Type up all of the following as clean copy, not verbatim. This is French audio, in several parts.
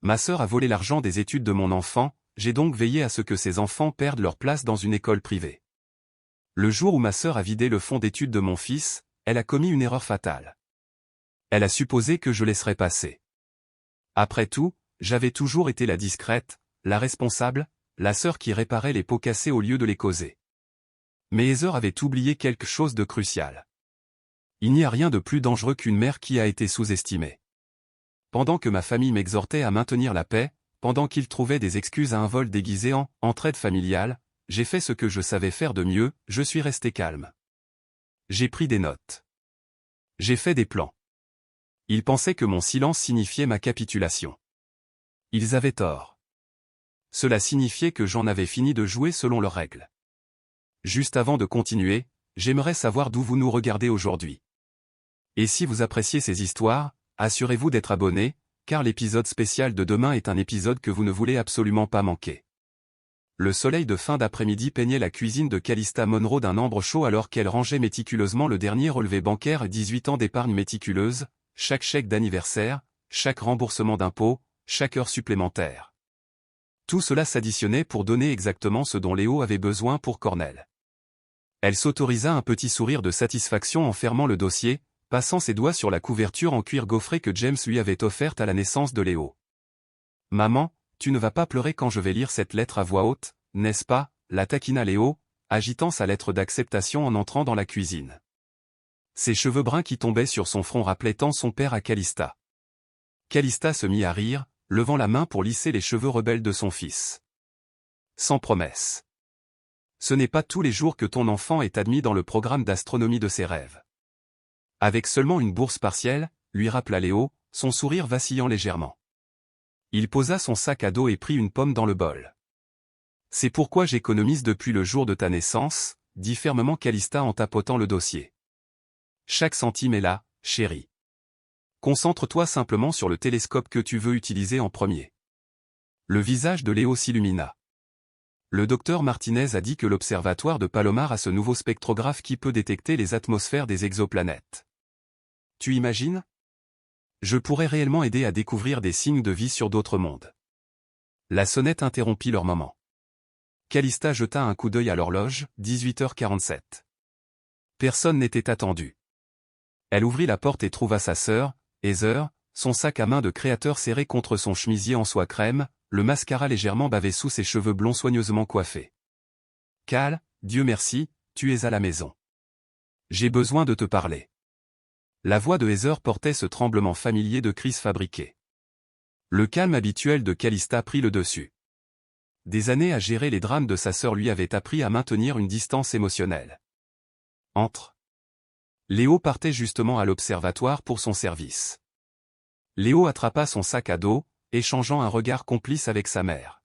Ma sœur a volé l'argent des études de mon enfant, j'ai donc veillé à ce que ses enfants perdent leur place dans une école privée. Le jour où ma sœur a vidé le fonds d'études de mon fils, elle a commis une erreur fatale. Elle a supposé que je laisserais passer. Après tout, j'avais toujours été la discrète, la responsable, la sœur qui réparait les pots cassés au lieu de les causer. Mais Heather avait oublié quelque chose de crucial. Il n'y a rien de plus dangereux qu'une mère qui a été sous-estimée. Pendant que ma famille m'exhortait à maintenir la paix, pendant qu'ils trouvaient des excuses à un vol déguisé en entraide familiale, j'ai fait ce que je savais faire de mieux, je suis resté calme. J'ai pris des notes. J'ai fait des plans. Ils pensaient que mon silence signifiait ma capitulation. Ils avaient tort. Cela signifiait que j'en avais fini de jouer selon leurs règles. Juste avant de continuer, j'aimerais savoir d'où vous nous regardez aujourd'hui. Et si vous appréciez ces histoires, assurez-vous d'être abonné, car l'épisode spécial de demain est un épisode que vous ne voulez absolument pas manquer. Le soleil de fin d'après-midi peignait la cuisine de Calista Monroe d'un ambre chaud alors qu'elle rangeait méticuleusement le dernier relevé bancaire 18 ans d'épargne méticuleuse, chaque chèque d'anniversaire, chaque remboursement d'impôt, chaque heure supplémentaire. Tout cela s'additionnait pour donner exactement ce dont Léo avait besoin pour Cornell. Elle s'autorisa un petit sourire de satisfaction en fermant le dossier, passant ses doigts sur la couverture en cuir gaufré que James lui avait offerte à la naissance de Léo. « Maman, tu ne vas pas pleurer quand je vais lire cette lettre à voix haute, n'est-ce pas ?» la taquina Léo, agitant sa lettre d'acceptation en entrant dans la cuisine. Ses cheveux bruns qui tombaient sur son front rappelaient tant son père à Calista. Calista se mit à rire, levant la main pour lisser les cheveux rebelles de son fils. Sans promesse. Ce n'est pas tous les jours que ton enfant est admis dans le programme d'astronomie de ses rêves. Avec seulement une bourse partielle, lui rappela Léo, son sourire vacillant légèrement. Il posa son sac à dos et prit une pomme dans le bol. C'est pourquoi j'économise depuis le jour de ta naissance, dit fermement Calista en tapotant le dossier. Chaque centime est là, chérie. Concentre-toi simplement sur le télescope que tu veux utiliser en premier. Le visage de Léo s'illumina. Le docteur Martinez a dit que l'observatoire de Palomar a ce nouveau spectrographe qui peut détecter les atmosphères des exoplanètes. Tu imagines ? Je pourrais réellement aider à découvrir des signes de vie sur d'autres mondes. La sonnette interrompit leur moment. Calista jeta un coup d'œil à l'horloge, 18h47. Personne n'était attendu. Elle ouvrit la porte et trouva sa sœur, Heather, son sac à main de créateur serré contre son chemisier en soie crème, le mascara légèrement bavé sous ses cheveux blonds soigneusement coiffés. Cal, Dieu merci, tu es à la maison. J'ai besoin de te parler. La voix de Heather portait ce tremblement familier de crise fabriquée. Le calme habituel de Calista prit le dessus. Des années à gérer les drames de sa sœur lui avaient appris à maintenir une distance émotionnelle. Entre. Léo partait justement à l'observatoire pour son service. Léo attrapa son sac à dos, échangeant un regard complice avec sa mère.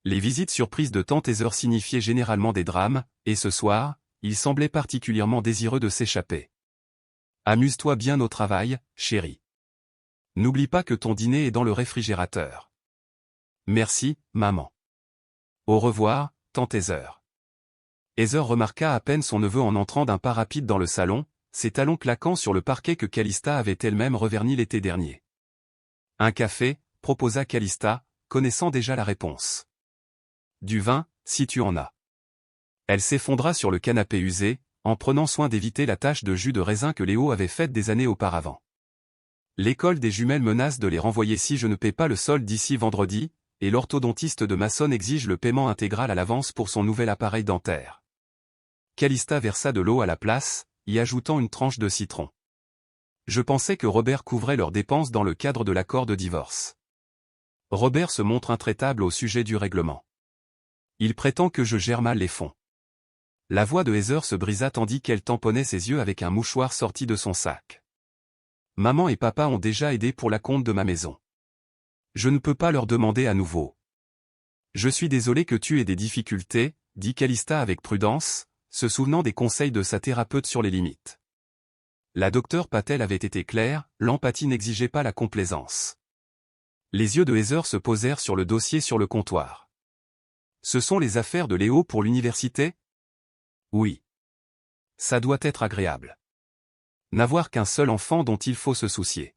Les visites surprises de tante Heather signifiaient généralement des drames, et ce soir, il semblait particulièrement désireux de s'échapper. Amuse-toi bien au travail, chérie. N'oublie pas que ton dîner est dans le réfrigérateur. Merci, maman. Au revoir, tante Heather. Heather remarqua à peine son neveu en entrant d'un pas rapide dans le salon, ses talons claquant sur le parquet que Calista avait elle-même reverni l'été dernier. Un café, proposa Calista, connaissant déjà la réponse. Du vin, si tu en as. Elle s'effondra sur le canapé usé, en prenant soin d'éviter la tache de jus de raisin que Léo avait faite des années auparavant. L'école des jumelles menace de les renvoyer si je ne paie pas le solde d'ici vendredi, et l'orthodontiste de Mason exige le paiement intégral à l'avance pour son nouvel appareil dentaire. Calista versa de l'eau à la place, y ajoutant une tranche de citron. Je pensais que Robert couvrait leurs dépenses dans le cadre de l'accord de divorce. Robert se montre intraitable au sujet du règlement. Il prétend que je gère mal les fonds. La voix de Heather se brisa tandis qu'elle tamponnait ses yeux avec un mouchoir sorti de son sac. Maman et papa ont déjà aidé pour la compte de ma maison. Je ne peux pas leur demander à nouveau. Je suis désolé que tu aies des difficultés, dit Calista avec prudence, se souvenant des conseils de sa thérapeute sur les limites. La docteure Patel avait été claire, l'empathie n'exigeait pas la complaisance. Les yeux de Heather se posèrent sur le dossier sur le comptoir. Ce sont les affaires de Léo pour l'université ? Oui. Ça doit être agréable. N'avoir qu'un seul enfant dont il faut se soucier.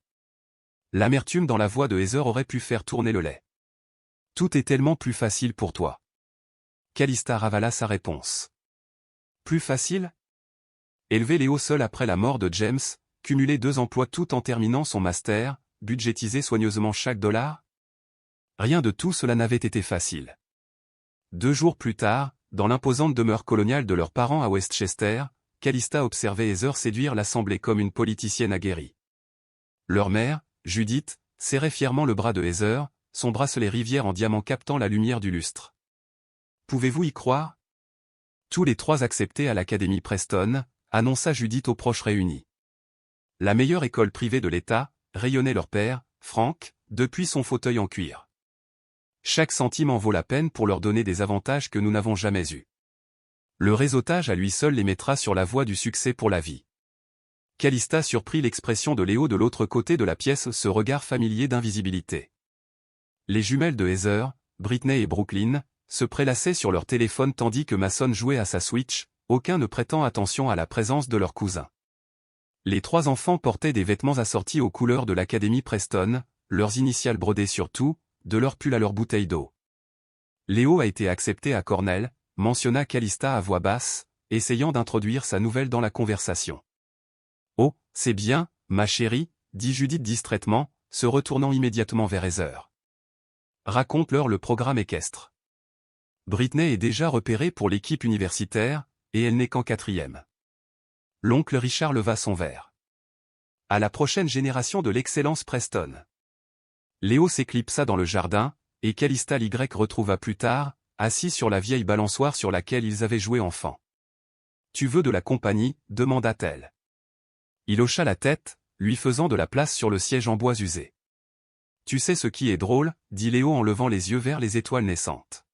L'amertume dans la voix de Heather aurait pu faire tourner le lait. Tout est tellement plus facile pour toi. Calista ravala sa réponse. Plus facile? Élever Léo seul après la mort de James, cumuler 2 emplois tout en terminant son master, budgétiser soigneusement chaque dollar? Rien de tout cela n'avait été facile. 2 jours plus tard, dans l'imposante demeure coloniale de leurs parents à Westchester, Calista observait Heather séduire l'assemblée comme une politicienne aguerrie. Leur mère, Judith, serrait fièrement le bras de Heather, son bracelet rivière en diamant captant la lumière du lustre. Pouvez-vous y croire? Tous les 3 acceptés à l'Académie Preston, annonça Judith aux proches réunis. La meilleure école privée de l'État, rayonnait leur père, Frank, depuis son fauteuil en cuir. Chaque centime en vaut la peine pour leur donner des avantages que nous n'avons jamais eus. Le réseautage à lui seul les mettra sur la voie du succès pour la vie. Calista surprit l'expression de Léo de l'autre côté de la pièce, ce regard familier d'invisibilité. Les jumelles de Heather, Britney et Brooklyn, se prélassaient sur leur téléphone tandis que Mason jouait à sa Switch, aucun ne prêtant attention à la présence de leur cousin. Les 3 enfants portaient des vêtements assortis aux couleurs de l'Académie Preston, leurs initiales brodées sur tout, de leur pull à leur bouteille d'eau. Léo a été accepté à Cornell, mentionna Calista à voix basse, essayant d'introduire sa nouvelle dans la conversation. Oh, c'est bien, ma chérie, dit Judith distraitement, se retournant immédiatement vers Heather. Raconte-leur le programme équestre. Britney est déjà repérée pour l'équipe universitaire, et elle n'est qu'en 4e. L'oncle Richard leva son verre. À la prochaine génération de l'excellence Preston. Léo s'éclipsa dans le jardin, et Calista l'Y retrouva plus tard, assis sur la vieille balançoire sur laquelle ils avaient joué enfant. « Tu veux de la compagnie » demanda-t-elle. Il hocha la tête, lui faisant de la place sur le siège en bois usé. « Tu sais ce qui est drôle » dit Léo en levant les yeux vers les étoiles naissantes.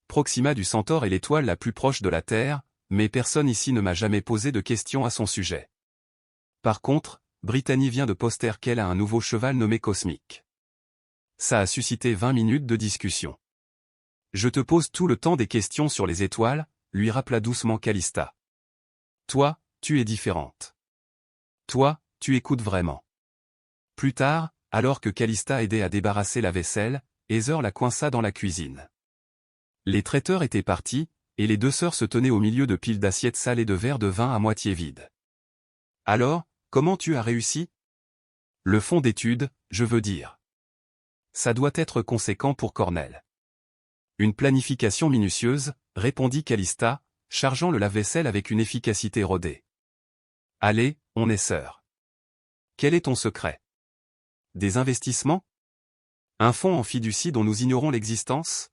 Proxima du Centaure est l'étoile la plus proche de la Terre, mais personne ici ne m'a jamais posé de questions à son sujet. Par contre, Brittany vient de poster qu'elle a un nouveau cheval nommé Cosmic. Ça a suscité 20 minutes de discussion. Je te pose tout le temps des questions sur les étoiles, lui rappela doucement Calista. Toi, tu es différente. Toi, tu écoutes vraiment. Plus tard, alors que Calista aidait à débarrasser la vaisselle, Heather la coinça dans la cuisine. Les traiteurs étaient partis, et les 2 sœurs se tenaient au milieu de piles d'assiettes sales et de verres de vin à moitié vides. Alors, comment tu as réussi? Le fonds d'études, je veux dire. Ça doit être conséquent pour Cornell. Une planification minutieuse, répondit Calista, chargeant le lave-vaisselle avec une efficacité rodée. Allez, on est sœurs. Quel est ton secret? Des investissements? Un fonds en fiducie dont nous ignorons l'existence?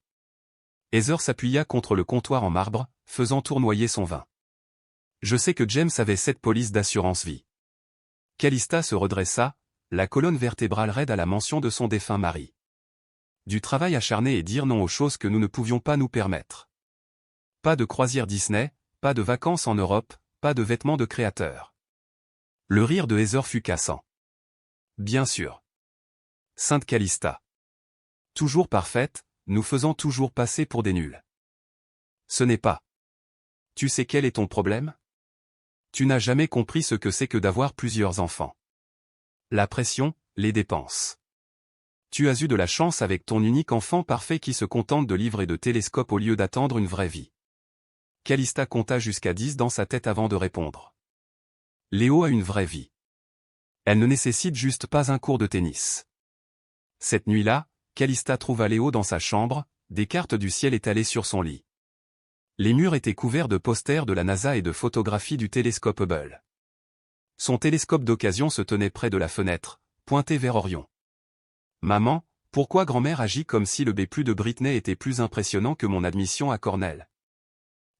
Heather s'appuya contre le comptoir en marbre, faisant tournoyer son vin. Je sais que James avait 7 polices d'assurance vie. Calista se redressa, la colonne vertébrale raide à la mention de son défunt mari. Du travail acharné et dire non aux choses que nous ne pouvions pas nous permettre. Pas de croisière Disney, pas de vacances en Europe, pas de vêtements de créateurs. Le rire de Heather fut cassant. Bien sûr. Sainte Calista. Toujours parfaite, nous faisant toujours passer pour des nuls. Ce n'est pas. Tu sais quel est ton problème? Tu n'as jamais compris ce que c'est que d'avoir plusieurs enfants. La pression, les dépenses. Tu as eu de la chance avec ton unique enfant parfait qui se contente de livres et de télescopes au lieu d'attendre une vraie vie. Calista compta jusqu'à 10 dans sa tête avant de répondre. Léo a une vraie vie. Elle ne nécessite juste pas un cours de tennis. Cette nuit-là, Calista trouva Léo dans sa chambre, des cartes du ciel étalées sur son lit. Les murs étaient couverts de posters de la NASA et de photographies du télescope Hubble. Son télescope d'occasion se tenait près de la fenêtre, pointé vers Orion. Maman, pourquoi grand-mère agit comme si le B+ de Britney était plus impressionnant que mon admission à Cornell?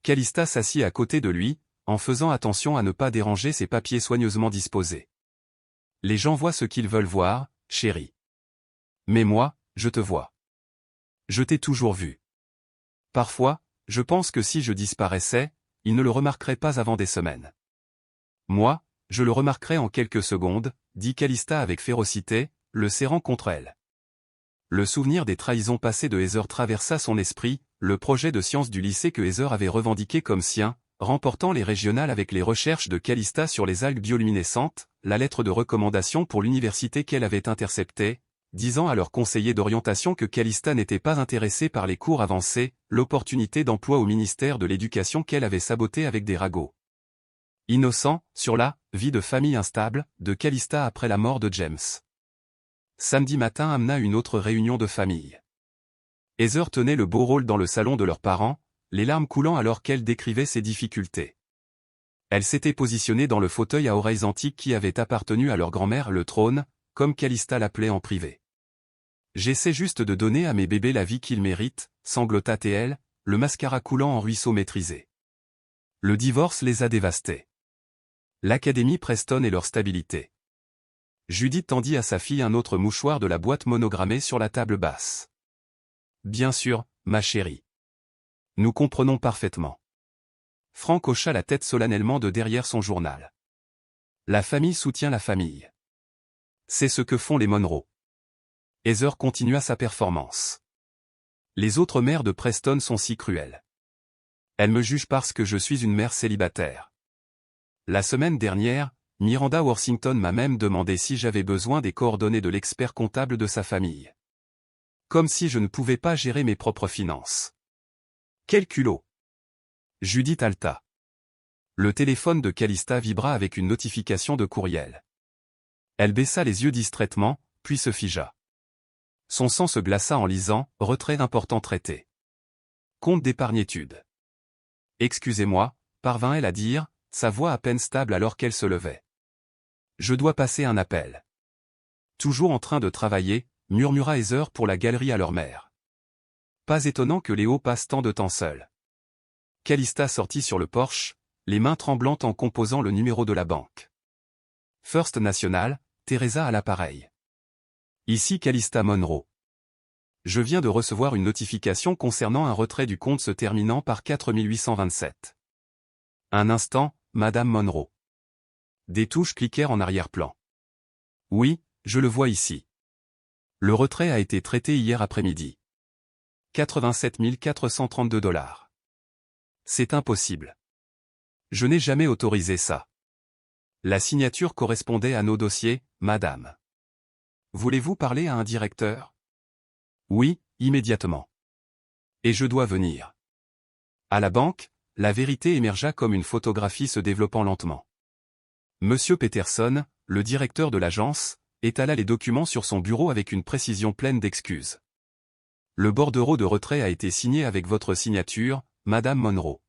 Calista s'assit à côté de lui, en faisant attention à ne pas déranger ses papiers soigneusement disposés. Les gens voient ce qu'ils veulent voir, chérie. Mais moi, je te vois. Je t'ai toujours vu. Parfois, je pense que si je disparaissais, ils ne le remarqueraient pas avant des semaines. Moi, je le remarquerai en quelques secondes, dit Calista avec férocité, le serrant contre elle. Le souvenir des trahisons passées de Heather traversa son esprit, le projet de sciences du lycée que Heather avait revendiqué comme sien, remportant les régionales avec les recherches de Calista sur les algues bioluminescentes, la lettre de recommandation pour l'université qu'elle avait interceptée, disant à leur conseiller d'orientation que Calista n'était pas intéressée par les cours avancés, l'opportunité d'emploi au ministère de l'Éducation qu'elle avait sabotée avec des ragots. Innocent, sur la « vie de famille instable » de Calista après la mort de James. Samedi matin amena une autre réunion de famille. Heather tenait le beau rôle dans le salon de leurs parents, les larmes coulant alors qu'elle décrivait ses difficultés. Elle s'était positionnée dans le fauteuil à oreilles antiques qui avait appartenu à leur grand-mère, le trône, comme Calista l'appelait en privé. « J'essaie juste de donner à mes bébés la vie qu'ils méritent », sanglota-t-elle, le mascara coulant en ruisseau maîtrisé. Le divorce les a dévastés. L'Académie Preston et leur stabilité. Judith tendit à sa fille un autre mouchoir de la boîte monogrammée sur la table basse. « Bien sûr, ma chérie. Nous comprenons parfaitement. » Frank hocha la tête solennellement de derrière son journal. La famille soutient la famille. C'est ce que font les Monroe. Heather continua sa performance. Les autres mères de Preston sont si cruelles. Elles me jugent parce que je suis une mère célibataire. La semaine dernière, Miranda Worthington m'a même demandé si j'avais besoin des coordonnées de l'expert comptable de sa famille. Comme si je ne pouvais pas gérer mes propres finances. Quel culot! Judith halta. Le téléphone de Calista vibra avec une notification de courriel. Elle baissa les yeux distraitement, puis se figea. Son sang se glaça en lisant « Retrait d'importants traités. Compte d'épargne-études. » Excusez-moi, parvint-elle à dire, sa voix à peine stable alors qu'elle se levait. Je dois passer un appel. Toujours en train de travailler, murmura Heather pour la galerie à leur mère. Pas étonnant que Léo passe tant de temps seul. Calista sortit sur le porche, les mains tremblantes en composant le numéro de la banque. First National, Teresa à l'appareil. Ici Calista Monroe. Je viens de recevoir une notification concernant un retrait du compte se terminant par 4827. Un instant, Madame Monroe. Des touches cliquèrent en arrière-plan. Oui, je le vois ici. Le retrait a été traité hier après-midi. 87 432 $. C'est impossible. Je n'ai jamais autorisé ça. La signature correspondait à nos dossiers, madame. Voulez-vous parler à un directeur? Oui, immédiatement. Et je dois venir. À la banque, la vérité émergea comme une photographie se développant lentement. Monsieur Peterson, le directeur de l'agence, étala les documents sur son bureau avec une précision pleine d'excuses. Le bordereau de retrait a été signé avec votre signature, Madame Monroe.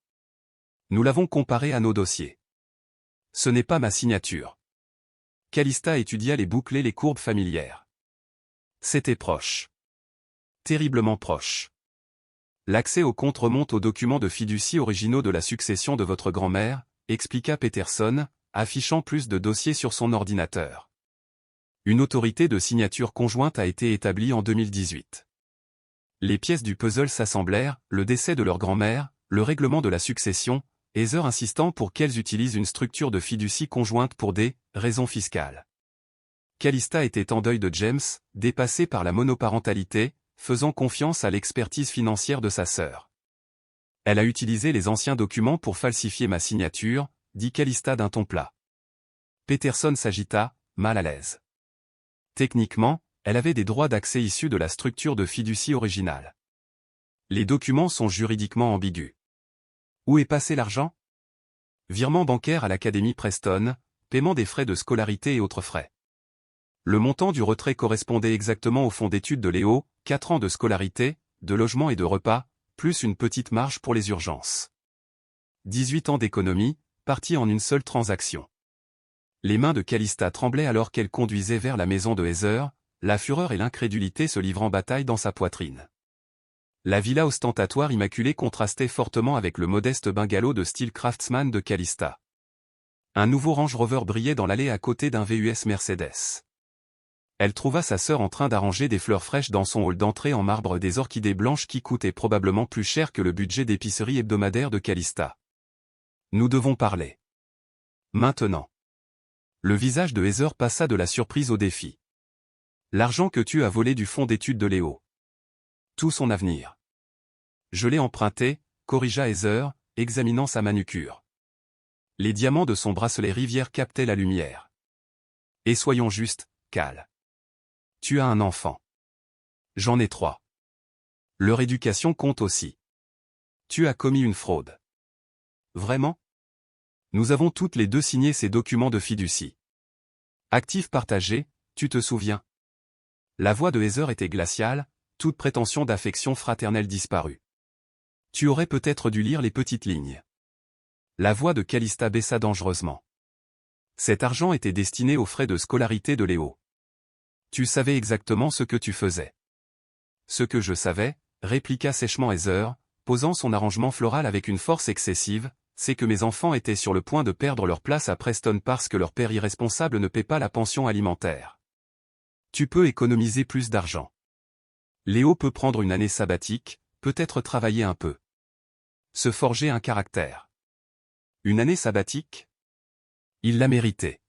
Nous l'avons comparé à nos dossiers. Ce n'est pas ma signature. Calista étudia les boucles et les courbes familières. C'était proche. Terriblement proche. L'accès au compte remonte aux documents de fiducie originaux de la succession de votre grand-mère, expliqua Peterson, affichant plus de dossiers sur son ordinateur. Une autorité de signature conjointe a été établie en 2018. Les pièces du puzzle s'assemblèrent, le décès de leur grand-mère, le règlement de la succession, Heather insistant pour qu'elles utilisent une structure de fiducie conjointe pour des raisons fiscales. Calista était en deuil de James, dépassé par la monoparentalité, faisant confiance à l'expertise financière de sa sœur. Elle a utilisé les anciens documents pour falsifier ma signature, dit Calista d'un ton plat. Peterson s'agita, mal à l'aise. Techniquement, elle avait des droits d'accès issus de la structure de fiducie originale. Les documents sont juridiquement ambigus. Où est passé l'argent? Virement bancaire à l'Académie Preston, paiement des frais de scolarité et autres frais. Le montant du retrait correspondait exactement au fonds d'études de Léo, 4 ans de scolarité, de logement et de repas, plus une petite marge pour les urgences. 18 ans d'économie, partis en une seule transaction. Les mains de Calista tremblaient alors qu'elle conduisait vers la maison de Heather, la fureur et l'incrédulité se livrant bataille dans sa poitrine. La villa ostentatoire immaculée contrastait fortement avec le modeste bungalow de style craftsman de Calista. Un nouveau Range Rover brillait dans l'allée à côté d'un VUS Mercedes. Elle trouva sa sœur en train d'arranger des fleurs fraîches dans son hall d'entrée en marbre, des orchidées blanches qui coûtaient probablement plus cher que le budget d'épicerie hebdomadaire de Calista. Nous devons parler. Maintenant. Le visage de Heather passa de la surprise au défi. L'argent que tu as volé du fonds d'études de Léo. Tout son avenir. Je l'ai emprunté, corrigea Heather, examinant sa manucure. Les diamants de son bracelet Rivière captaient la lumière. Et soyons justes, Cal. Tu as un enfant. J'en ai 3. Leur éducation compte aussi. Tu as commis une fraude. Vraiment? Nous avons toutes les deux signé ces documents de fiducie. Actif partagé, tu te souviens? La voix de Heather était glaciale, toute prétention d'affection fraternelle disparue. Tu aurais peut-être dû lire les petites lignes. La voix de Calista baissa dangereusement. Cet argent était destiné aux frais de scolarité de Léo. Tu savais exactement ce que tu faisais. Ce que je savais, répliqua sèchement Heather, posant son arrangement floral avec une force excessive, c'est que mes enfants étaient sur le point de perdre leur place à Preston parce que leur père irresponsable ne paie pas la pension alimentaire. Tu peux économiser plus d'argent. Léo peut prendre une année sabbatique, peut-être travailler un peu. Se forger un caractère. Une année sabbatique? Il l'a mérité.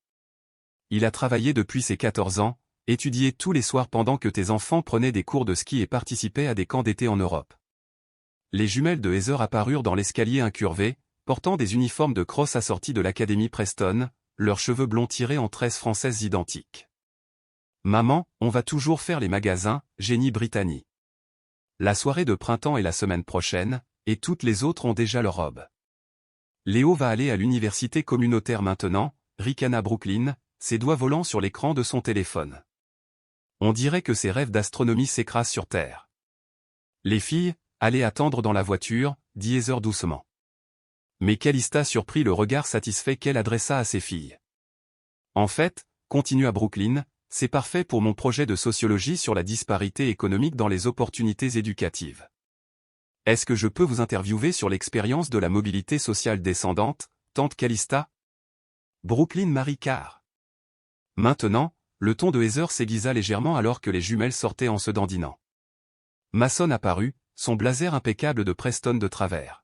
Il a travaillé depuis ses 14 ans, étudié tous les soirs pendant que tes enfants prenaient des cours de ski et participaient à des camps d'été en Europe. Les jumelles de Heather apparurent dans l'escalier incurvé, portant des uniformes de crosse assortis de l'Académie Preston, leurs cheveux blonds tirés en tresses françaises identiques. Maman, on va toujours faire les magasins, génie Brittany. La soirée de printemps est la semaine prochaine, et toutes les autres ont déjà leur robe. Léo va aller à l'université communautaire maintenant, ricana Brooklyn, ses doigts volant sur l'écran de son téléphone. On dirait que ses rêves d'astronomie s'écrasent sur Terre. Les filles, allez attendre dans la voiture, dit Heather doucement. Mais Calista surprit le regard satisfait qu'elle adressa à ses filles. En fait, continua Brooklyn, c'est parfait pour mon projet de sociologie sur la disparité économique dans les opportunités éducatives. Est-ce que je peux vous interviewer sur l'expérience de la mobilité sociale descendante, tante Calista? Brooklyn Marie Carr. Maintenant, le ton de Heather s'aiguisa légèrement alors que les jumelles sortaient en se dandinant. Mason apparut, son blazer impeccable de Preston de travers.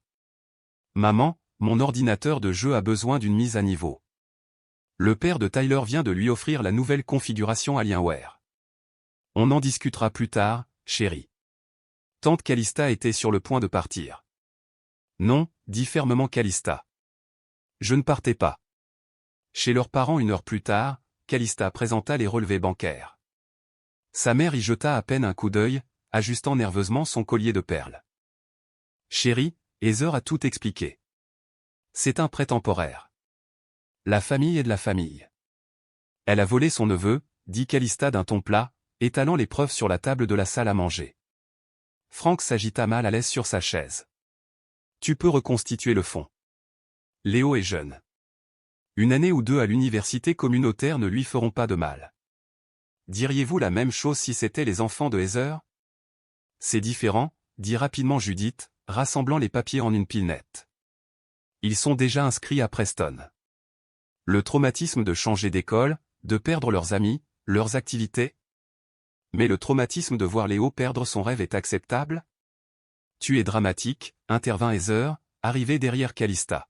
Maman, mon ordinateur de jeu a besoin d'une mise à niveau. Le père de Tyler vient de lui offrir la nouvelle configuration Alienware. On en discutera plus tard, chérie. Tante Calista était sur le point de partir. Non, dit fermement Calista. Je ne partais pas. Chez leurs parents 1 heure plus tard, Calista présenta les relevés bancaires. Sa mère y jeta à peine un coup d'œil, ajustant nerveusement son collier de perles. Chérie, Heather a tout expliqué. C'est un prêt temporaire. La famille est de la famille. Elle a volé son neveu, dit Calista d'un ton plat, étalant les preuves sur la table de la salle à manger. Frank s'agita mal à l'aise sur sa chaise. Tu peux reconstituer le fond. Léo est jeune. 1 année ou 2 à l'université communautaire ne lui feront pas de mal. Diriez-vous la même chose si c'étaient les enfants de Heather? C'est différent, dit rapidement Judith, rassemblant les papiers en une pile nette. Ils sont déjà inscrits à Preston. Le traumatisme de changer d'école, de perdre leurs amis, leurs activités? Mais le traumatisme de voir Léo perdre son rêve est acceptable? Tu es dramatique, intervint Heather, arrivée derrière Calista.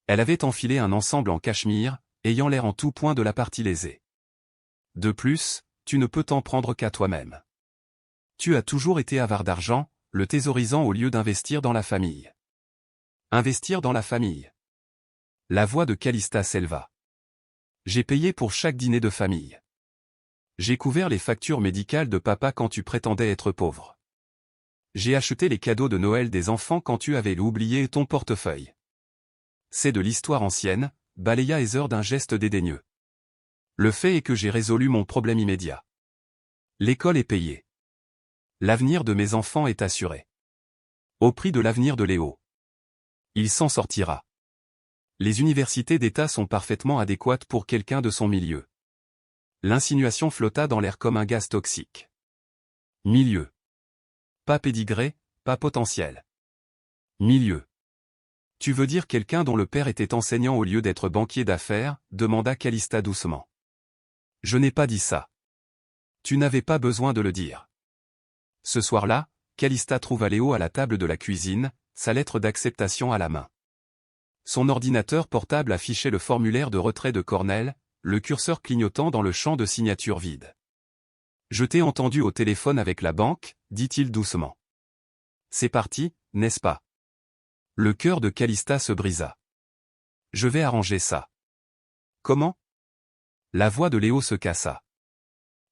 Elle avait enfilé un ensemble en cachemire, ayant l'air en tout point de la partie lésée. De plus, tu ne peux t'en prendre qu'à toi-même. Tu as toujours été avare d'argent, le thésaurisant au lieu d'investir dans la famille. Investir dans la famille. La voix de Calista s'éleva. J'ai payé pour chaque dîner de famille. J'ai couvert les factures médicales de papa quand tu prétendais être pauvre. J'ai acheté les cadeaux de Noël des enfants quand tu avais oublié ton portefeuille. C'est de l'histoire ancienne, balaya Heather d'un geste dédaigneux. Le fait est que j'ai résolu mon problème immédiat. L'école est payée. L'avenir de mes enfants est assuré. Au prix de l'avenir de Léo. Il s'en sortira. Les universités d'État sont parfaitement adéquates pour quelqu'un de son milieu. L'insinuation flotta dans l'air comme un gaz toxique. Milieu. Pas pédigré, pas potentiel. Milieu. Tu veux dire quelqu'un dont le père était enseignant au lieu d'être banquier d'affaires, demanda Calista doucement. Je n'ai pas dit ça. Tu n'avais pas besoin de le dire. Ce soir-là, Calista trouva Léo à la table de la cuisine, sa lettre d'acceptation à la main. Son ordinateur portable affichait le formulaire de retrait de Cornell, le curseur clignotant dans le champ de signature vide. Je t'ai entendu au téléphone avec la banque, dit-il doucement. C'est parti, n'est-ce pas? Le cœur de Calista se brisa. Je vais arranger ça. Comment? La voix de Léo se cassa.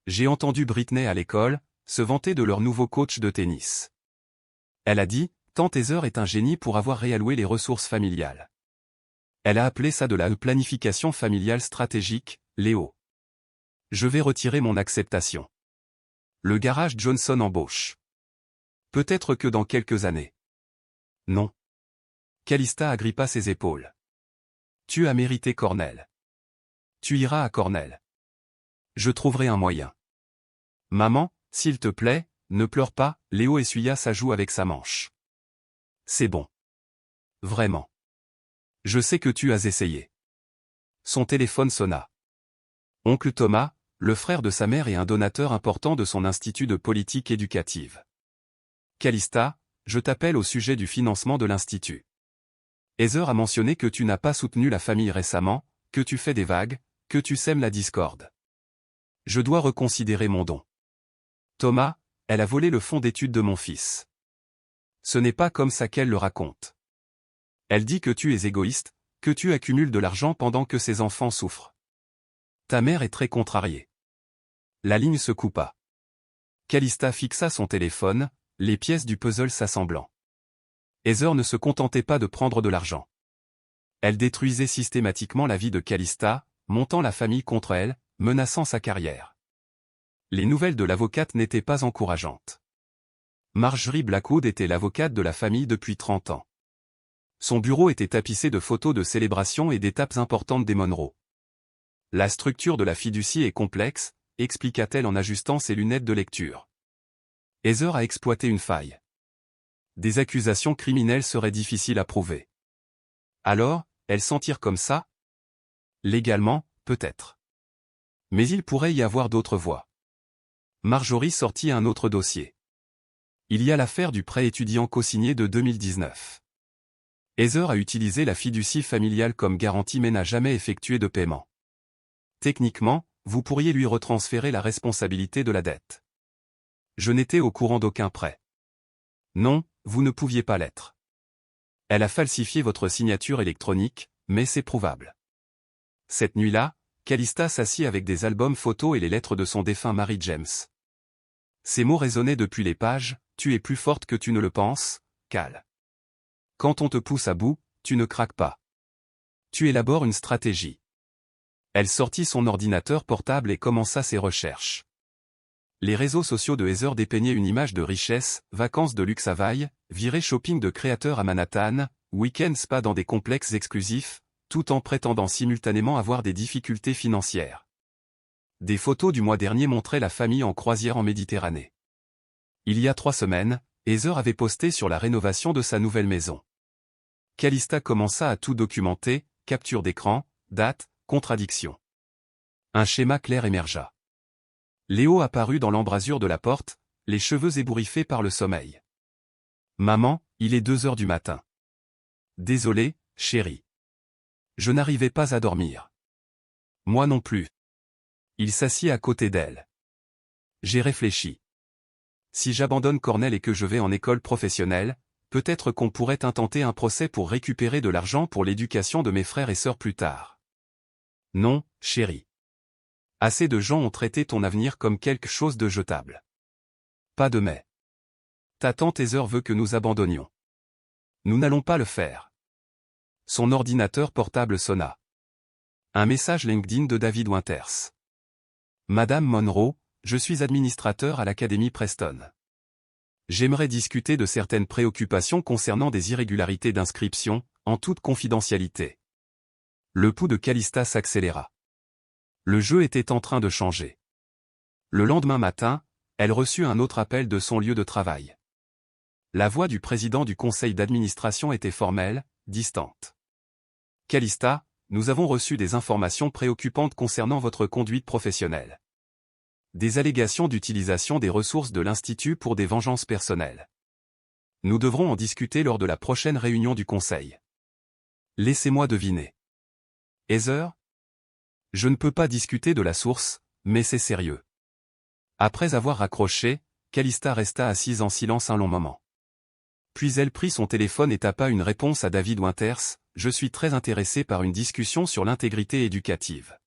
J'ai entendu Britney à l'école, se vanter de leur nouveau coach de tennis. Elle a dit, Tante Heather est un génie pour avoir réalloué les ressources familiales. Elle a appelé ça de la planification familiale stratégique, Léo. Je vais retirer mon acceptation. Le garage Johnson embauche. Peut-être que dans quelques années. Non. Calista agrippa ses épaules. Tu as mérité Cornell. Tu iras à Cornell. Je trouverai un moyen. Maman, s'il te plaît, ne pleure pas, Léo essuya sa joue avec sa manche. C'est bon. Vraiment. Je sais que tu as essayé. Son téléphone sonna. Oncle Thomas, le frère de sa mère et un donateur important de son institut de politique éducative. Calista, je t'appelle au sujet du financement de l'institut. Heather a mentionné que tu n'as pas soutenu la famille récemment, que tu fais des vagues, que tu sèmes la discorde. Je dois reconsidérer mon don. Thomas, elle a volé le fonds d'études de mon fils. Ce n'est pas comme ça qu'elle le raconte. Elle dit que tu es égoïste, que tu accumules de l'argent pendant que ses enfants souffrent. Ta mère est très contrariée. La ligne se coupa. Calista fixa son téléphone, les pièces du puzzle s'assemblant. Heather ne se contentait pas de prendre de l'argent. Elle détruisait systématiquement la vie de Calista, montant la famille contre elle, menaçant sa carrière. Les nouvelles de l'avocate n'étaient pas encourageantes. Marjorie Blackwood était l'avocate de la famille depuis 30 ans. Son bureau était tapissé de photos de célébrations et d'étapes importantes des Monroe. La structure de la fiducie est complexe, expliqua-t-elle en ajustant ses lunettes de lecture. Heather a exploité une faille. Des accusations criminelles seraient difficiles à prouver. Alors, elles s'en tire comme ça? Légalement, peut-être. Mais il pourrait y avoir d'autres voies. Marjorie sortit un autre dossier. Il y a l'affaire du prêt étudiant cosigné de 2019. Heather a utilisé la fiducie familiale comme garantie mais n'a jamais effectué de paiement. Techniquement, vous pourriez lui retransférer la responsabilité de la dette. Je n'étais au courant d'aucun prêt. Non, vous ne pouviez pas l'être. Elle a falsifié votre signature électronique, mais c'est prouvable. Cette nuit-là, Calista s'assit avec des albums photos et les lettres de son défunt mari James. Ces mots résonnaient depuis les pages, tu es plus forte que tu ne le penses, Cal. Quand on te pousse à bout, tu ne craques pas. Tu élabores une stratégie. Elle sortit son ordinateur portable et commença ses recherches. Les réseaux sociaux de Heather dépeignaient une image de richesse, vacances de luxe à Hawaï, virée shopping de créateurs à Manhattan, week-end spa dans des complexes exclusifs, tout en prétendant simultanément avoir des difficultés financières. Des photos du mois dernier montraient la famille en croisière en Méditerranée. Il y a 3 semaines, Heather avait posté sur la rénovation de sa nouvelle maison. Calista commença à tout documenter, capture d'écran, date, contradiction. Un schéma clair émergea. Léo apparut dans l'embrasure de la porte, les cheveux ébouriffés par le sommeil. Maman, il est 2 heures du matin. Désolé, chérie. Je n'arrivais pas à dormir. Moi non plus. Il s'assit à côté d'elle. J'ai réfléchi. Si j'abandonne Cornell et que je vais en école professionnelle, peut-être qu'on pourrait intenter un procès pour récupérer de l'argent pour l'éducation de mes frères et sœurs plus tard. Non, chérie. Assez de gens ont traité ton avenir comme quelque chose de jetable. Pas de mais. Ta tante Heather veut que nous abandonnions. Nous n'allons pas le faire. Son ordinateur portable sonna. Un message LinkedIn de David Winters. Madame Monroe, je suis administrateur à l'Académie Preston. J'aimerais discuter de certaines préoccupations concernant des irrégularités d'inscription, en toute confidentialité. Le pouls de Calista s'accéléra. Le jeu était en train de changer. Le lendemain matin, elle reçut un autre appel de son lieu de travail. La voix du président du conseil d'administration était formelle, distante. Calista, nous avons reçu des informations préoccupantes concernant votre conduite professionnelle. Des allégations d'utilisation des ressources de l'Institut pour des vengeances personnelles. Nous devrons en discuter lors de la prochaine réunion du conseil. Laissez-moi deviner. Heather? Je ne peux pas discuter de la source, mais c'est sérieux. Après avoir raccroché, Calista resta assise en silence un long moment. Puis elle prit son téléphone et tapa une réponse à David Winters, je suis très intéressé par une discussion sur l'intégrité éducative.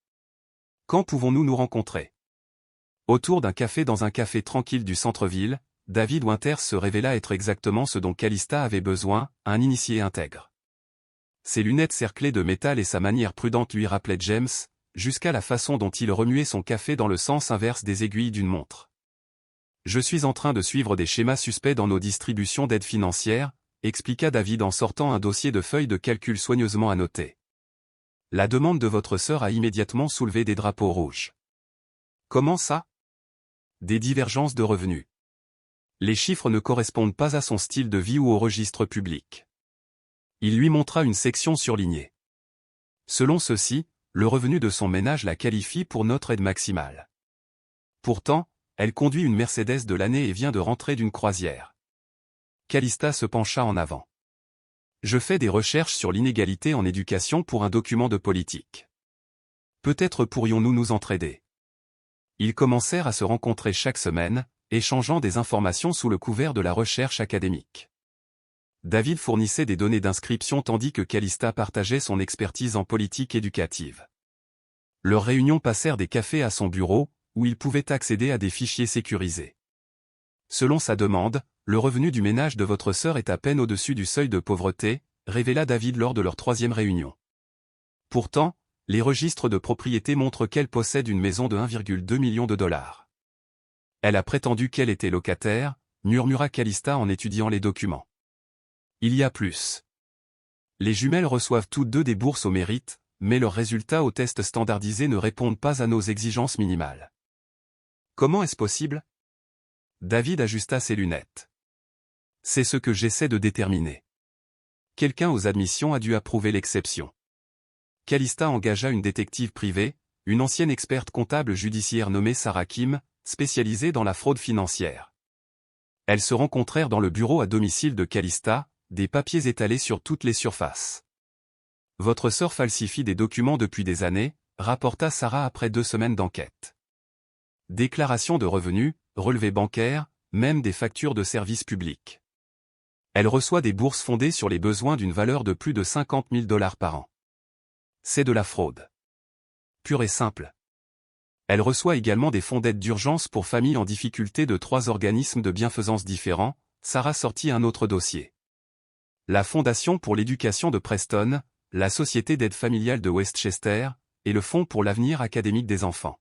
Quand pouvons-nous nous rencontrer? Autour d'un café dans un café tranquille du centre-ville, David Winters se révéla être exactement ce dont Calista avait besoin, un initié intègre. Ses lunettes cerclées de métal et sa manière prudente lui rappelaient James, jusqu'à la façon dont il remuait son café dans le sens inverse des aiguilles d'une montre. Je suis en train de suivre des schémas suspects dans nos distributions d'aide financière, expliqua David en sortant un dossier de feuilles de calcul soigneusement annoté. La demande de votre sœur a immédiatement soulevé des drapeaux rouges. Comment ça? Des divergences de revenus. Les chiffres ne correspondent pas à son style de vie ou au registre public. Il lui montra une section surlignée. Selon ceci, le revenu de son ménage la qualifie pour notre aide maximale. Pourtant, elle conduit une Mercedes de l'année et vient de rentrer d'une croisière. Calista se pencha en avant. Je fais des recherches sur l'inégalité en éducation pour un document de politique. Peut-être pourrions-nous nous entraider. Ils commencèrent à se rencontrer chaque semaine, échangeant des informations sous le couvert de la recherche académique. David fournissait des données d'inscription tandis que Calista partageait son expertise en politique éducative. Leurs réunions passèrent des cafés à son bureau, où il pouvait accéder à des fichiers sécurisés. Selon sa demande, le revenu du ménage de votre sœur est à peine au-dessus du seuil de pauvreté, révéla David lors de leur 3e réunion. Pourtant, les registres de propriété montrent qu'elle possède une maison de 1,2 million de dollars. Elle a prétendu qu'elle était locataire, murmura Calista en étudiant les documents. Il y a plus. Les jumelles reçoivent toutes deux des bourses au mérite, mais leurs résultats aux tests standardisés ne répondent pas à nos exigences minimales. Comment est-ce possible? David ajusta ses lunettes. C'est ce que j'essaie de déterminer. Quelqu'un aux admissions a dû approuver l'exception. Calista engagea une détective privée, une ancienne experte comptable judiciaire nommée Sarah Kim, spécialisée dans la fraude financière. Elles se rencontrèrent dans le bureau à domicile de Calista, des papiers étalés sur toutes les surfaces. Votre sœur falsifie des documents depuis des années, rapporta Sarah après 2 semaines d'enquête. Déclaration de revenus, relevés bancaires, même des factures de services publics. Elle reçoit des bourses fondées sur les besoins d'une valeur de plus de 50 000 $ par an. C'est de la fraude. Pure et simple. Elle reçoit également des fonds d'aide d'urgence pour familles en difficulté de 3 organismes de bienfaisance différents. Sarah sortit un autre dossier. La Fondation pour l'éducation de Preston, la Société d'aide familiale de Westchester, et le Fonds pour l'avenir académique des enfants.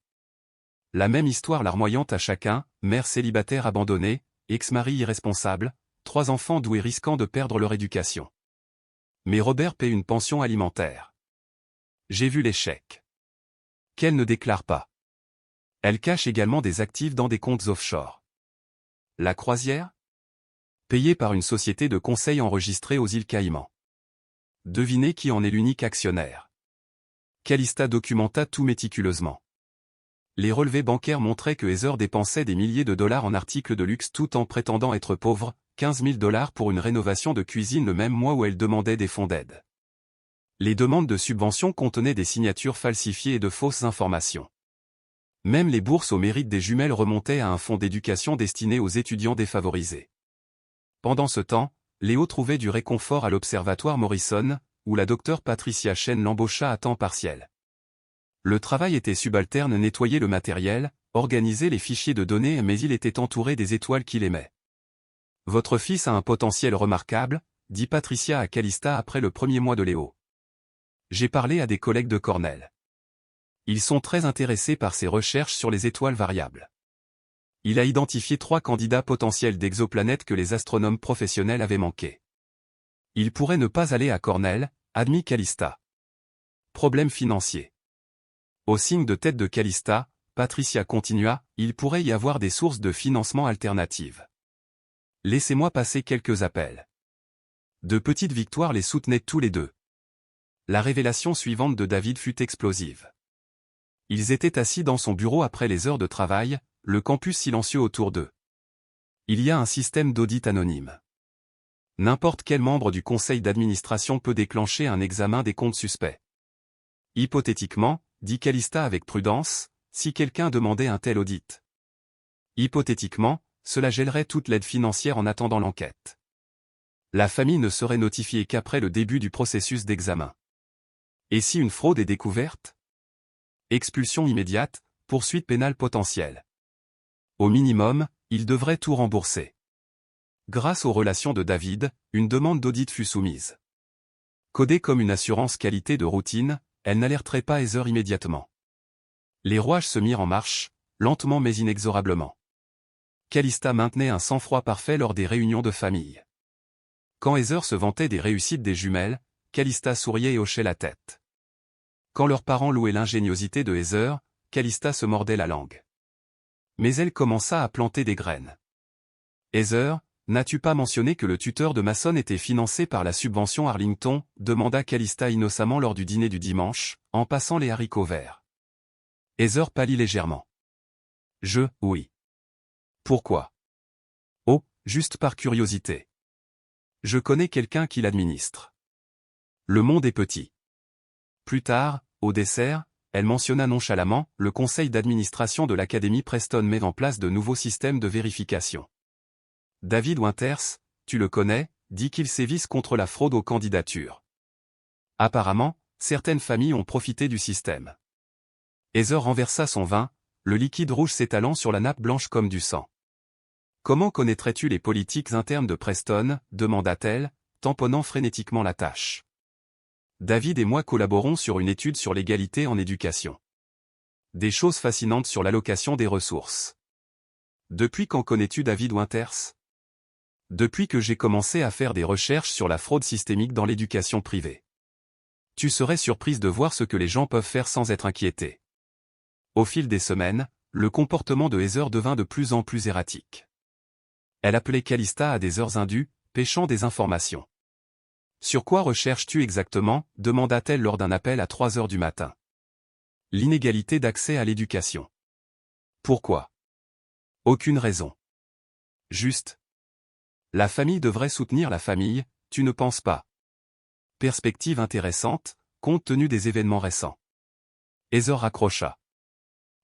La même histoire larmoyante à chacun, mère célibataire abandonnée, ex-mari irresponsable, 3 enfants doués risquant de perdre leur éducation. Mais Robert paie une pension alimentaire. J'ai vu les chèques. Qu'elle ne déclare pas. Elle cache également des actifs dans des comptes offshore. La croisière? Payée par une société de conseil enregistrée aux îles Caïmans. Devinez qui en est l'unique actionnaire. Calista documenta tout méticuleusement. Les relevés bancaires montraient que Heather dépensait des milliers de dollars en articles de luxe tout en prétendant être pauvre, 15 000 $ pour une rénovation de cuisine le même mois où elle demandait des fonds d'aide. Les demandes de subvention contenaient des signatures falsifiées et de fausses informations. Même les bourses au mérite des jumelles remontaient à un fonds d'éducation destiné aux étudiants défavorisés. Pendant ce temps, Léo trouvait du réconfort à l'Observatoire Morrison, où la docteure Patricia Chen l'embaucha à temps partiel. Le travail était subalterne: nettoyer le matériel, organiser les fichiers de données, mais il était entouré des étoiles qu'il aimait. Votre fils a un potentiel remarquable, dit Patricia à Calista après le 1er mois de Léo. J'ai parlé à des collègues de Cornell. Ils sont très intéressés par ses recherches sur les étoiles variables. Il a identifié 3 candidats potentiels d'exoplanètes que les astronomes professionnels avaient manqués. Il pourrait ne pas aller à Cornell, admit Calista. Problème financier. Au signe de tête de Calista, Patricia continua, il pourrait y avoir des sources de financement alternatives. Laissez-moi passer quelques appels. De petites victoires les soutenaient tous les deux. La révélation suivante de David fut explosive. Ils étaient assis dans son bureau après les heures de travail, le campus silencieux autour d'eux. Il y a un système d'audit anonyme. N'importe quel membre du conseil d'administration peut déclencher un examen des comptes suspects. Hypothétiquement, dit Calista avec prudence, si quelqu'un demandait un tel audit. Hypothétiquement, cela gèlerait toute l'aide financière en attendant l'enquête. La famille ne serait notifiée qu'après le début du processus d'examen. Et si une fraude est découverte? Expulsion immédiate, poursuite pénale potentielle. Au minimum, il devrait tout rembourser. Grâce aux relations de David, une demande d'audit fut soumise. Codée comme une assurance qualité de routine, elle n'alerterait pas Heather immédiatement. Les rouages se mirent en marche, lentement mais inexorablement. Calista maintenait un sang-froid parfait lors des réunions de famille. Quand Heather se vantait des réussites des jumelles, Calista souriait et hochait la tête. Quand leurs parents louaient l'ingéniosité de Heather, Calista se mordait la langue. Mais elle commença à planter des graines. Heather, n'as-tu pas mentionné que le tuteur de Mason était financé par la subvention Arlington, demanda Calista innocemment lors du dîner du dimanche, en passant les haricots verts. Heather pâlit légèrement. Oui. Pourquoi? Oh, juste par curiosité. Je connais quelqu'un qui l'administre. Le monde est petit. Plus tard, au dessert, elle mentionna nonchalamment, le conseil d'administration de l'Académie Preston met en place de nouveaux systèmes de vérification. David Winters, tu le connais, dit qu'il sévisse contre la fraude aux candidatures. Apparemment, certaines familles ont profité du système. Heather renversa son vin, le liquide rouge s'étalant sur la nappe blanche comme du sang. Comment connaîtrais-tu les politiques internes de Preston, demanda-t-elle, tamponnant frénétiquement la tâche. David et moi collaborons sur une étude sur l'égalité en éducation. Des choses fascinantes sur l'allocation des ressources. Depuis quand connais-tu David Winters? Depuis que j'ai commencé à faire des recherches sur la fraude systémique dans l'éducation privée. Tu serais surprise de voir ce que les gens peuvent faire sans être inquiétés. Au fil des semaines, le comportement de Heather devint de plus en plus erratique. Elle appelait Calista à des heures indues, pêchant des informations. Sur quoi recherches-tu exactement? Demanda-t-elle lors d'un appel à 3 heures du matin. L'inégalité d'accès à l'éducation. Pourquoi? Aucune raison. Juste. La famille devrait soutenir la famille, tu ne penses pas? Perspective intéressante, compte tenu des événements récents. Heather raccrocha.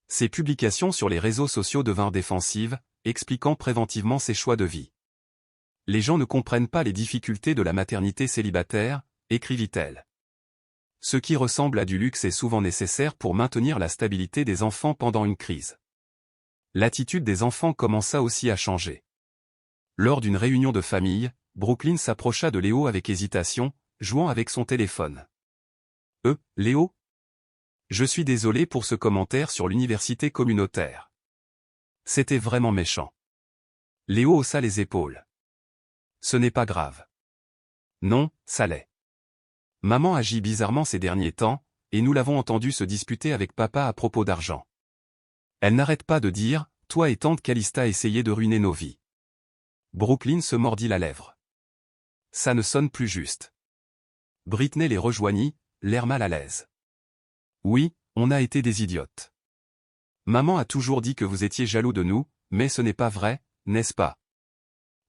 Ses publications sur les réseaux sociaux devinrent défensives, expliquant préventivement ses choix de vie. Les gens ne comprennent pas les difficultés de la maternité célibataire, écrivit-elle. Ce qui ressemble à du luxe est souvent nécessaire pour maintenir la stabilité des enfants pendant une crise. L'attitude des enfants commença aussi à changer. Lors d'une réunion de famille, Brooklyn s'approcha de Léo avec hésitation, jouant avec son téléphone. Léo? Je suis désolé pour ce commentaire sur l'université communautaire. C'était vraiment méchant. Léo haussa les épaules. Ce n'est pas grave. Non, ça l'est. Maman agit bizarrement ces derniers temps, et nous l'avons entendu se disputer avec papa à propos d'argent. Elle n'arrête pas de dire, toi et tante Calista essayez de ruiner nos vies. Brooklyn se mordit la lèvre. Ça ne sonne plus juste. Britney les rejoignit, l'air mal à l'aise. Oui, on a été des idiotes. Maman a toujours dit que vous étiez jaloux de nous, mais ce n'est pas vrai, n'est-ce pas?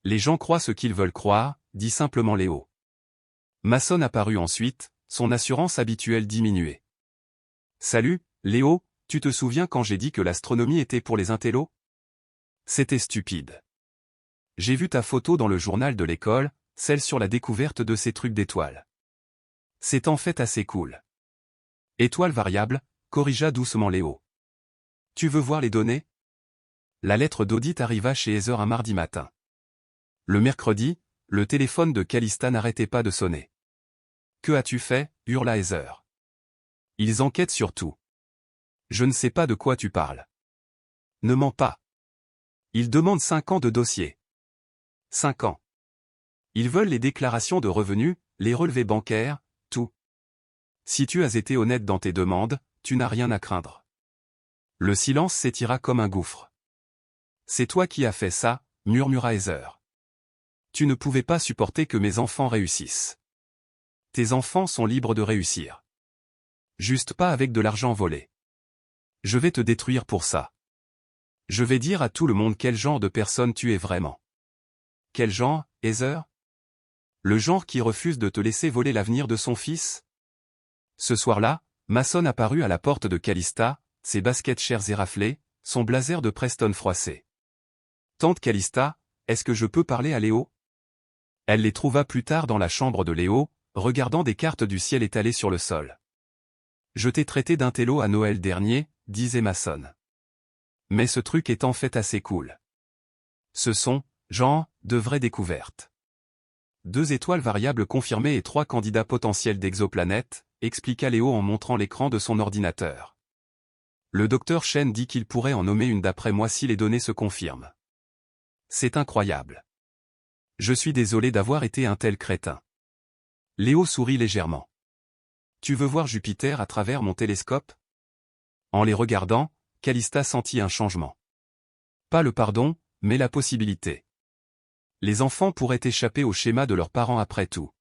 Les gens croient ce qu'ils veulent croire, dit simplement Léo. Mason apparut ensuite, son assurance habituelle diminuée. Salut, Léo, tu te souviens quand j'ai dit que l'astronomie était pour les intellos? C'était stupide. J'ai vu ta photo dans le journal de l'école, celle sur la découverte de ces trucs d'étoiles. C'est en fait assez cool. Étoile variable, corrigea doucement Léo. Tu veux voir les données? La lettre d'audit arriva chez Heather un mardi matin. Le mercredi, le téléphone de Calista n'arrêtait pas de sonner. Que as-tu fait? Hurla Heather. Ils enquêtent sur tout. Je ne sais pas de quoi tu parles. Ne mens pas. Ils demandent 5 ans de dossier. 5 ans. Ils veulent les déclarations de revenus, les relevés bancaires, tout. Si tu as été honnête dans tes demandes, tu n'as rien à craindre. Le silence s'étira comme un gouffre. C'est toi qui as fait ça, murmura Heather. Tu ne pouvais pas supporter que mes enfants réussissent. Tes enfants sont libres de réussir. Juste pas avec de l'argent volé. Je vais te détruire pour ça. Je vais dire à tout le monde quel genre de personne tu es vraiment. Quel genre, Heather? Le genre qui refuse de te laisser voler l'avenir de son fils? Ce soir-là, Mason apparut à la porte de Calista, ses baskets chères et raflées, son blazer de Preston froissé. Tante Calista, est-ce que je peux parler à Léo? Elle les trouva plus tard dans la chambre de Léo, regardant des cartes du ciel étalées sur le sol. Je t'ai traité d'intello à Noël dernier, disait Mason. Mais ce truc est en fait assez cool. Ce sont, genre, de vraies découvertes. 2 étoiles variables confirmées et 3 candidats potentiels d'exoplanètes, expliqua Léo en montrant l'écran de son ordinateur. Le docteur Chen dit qu'il pourrait en nommer une d'après moi si les données se confirment. C'est incroyable. Je suis désolé d'avoir été un tel crétin. Léo sourit légèrement. Tu veux voir Jupiter à travers mon télescope? En les regardant, Calista sentit un changement. Pas le pardon, mais la possibilité. Les enfants pourraient échapper au schéma de leurs parents après tout.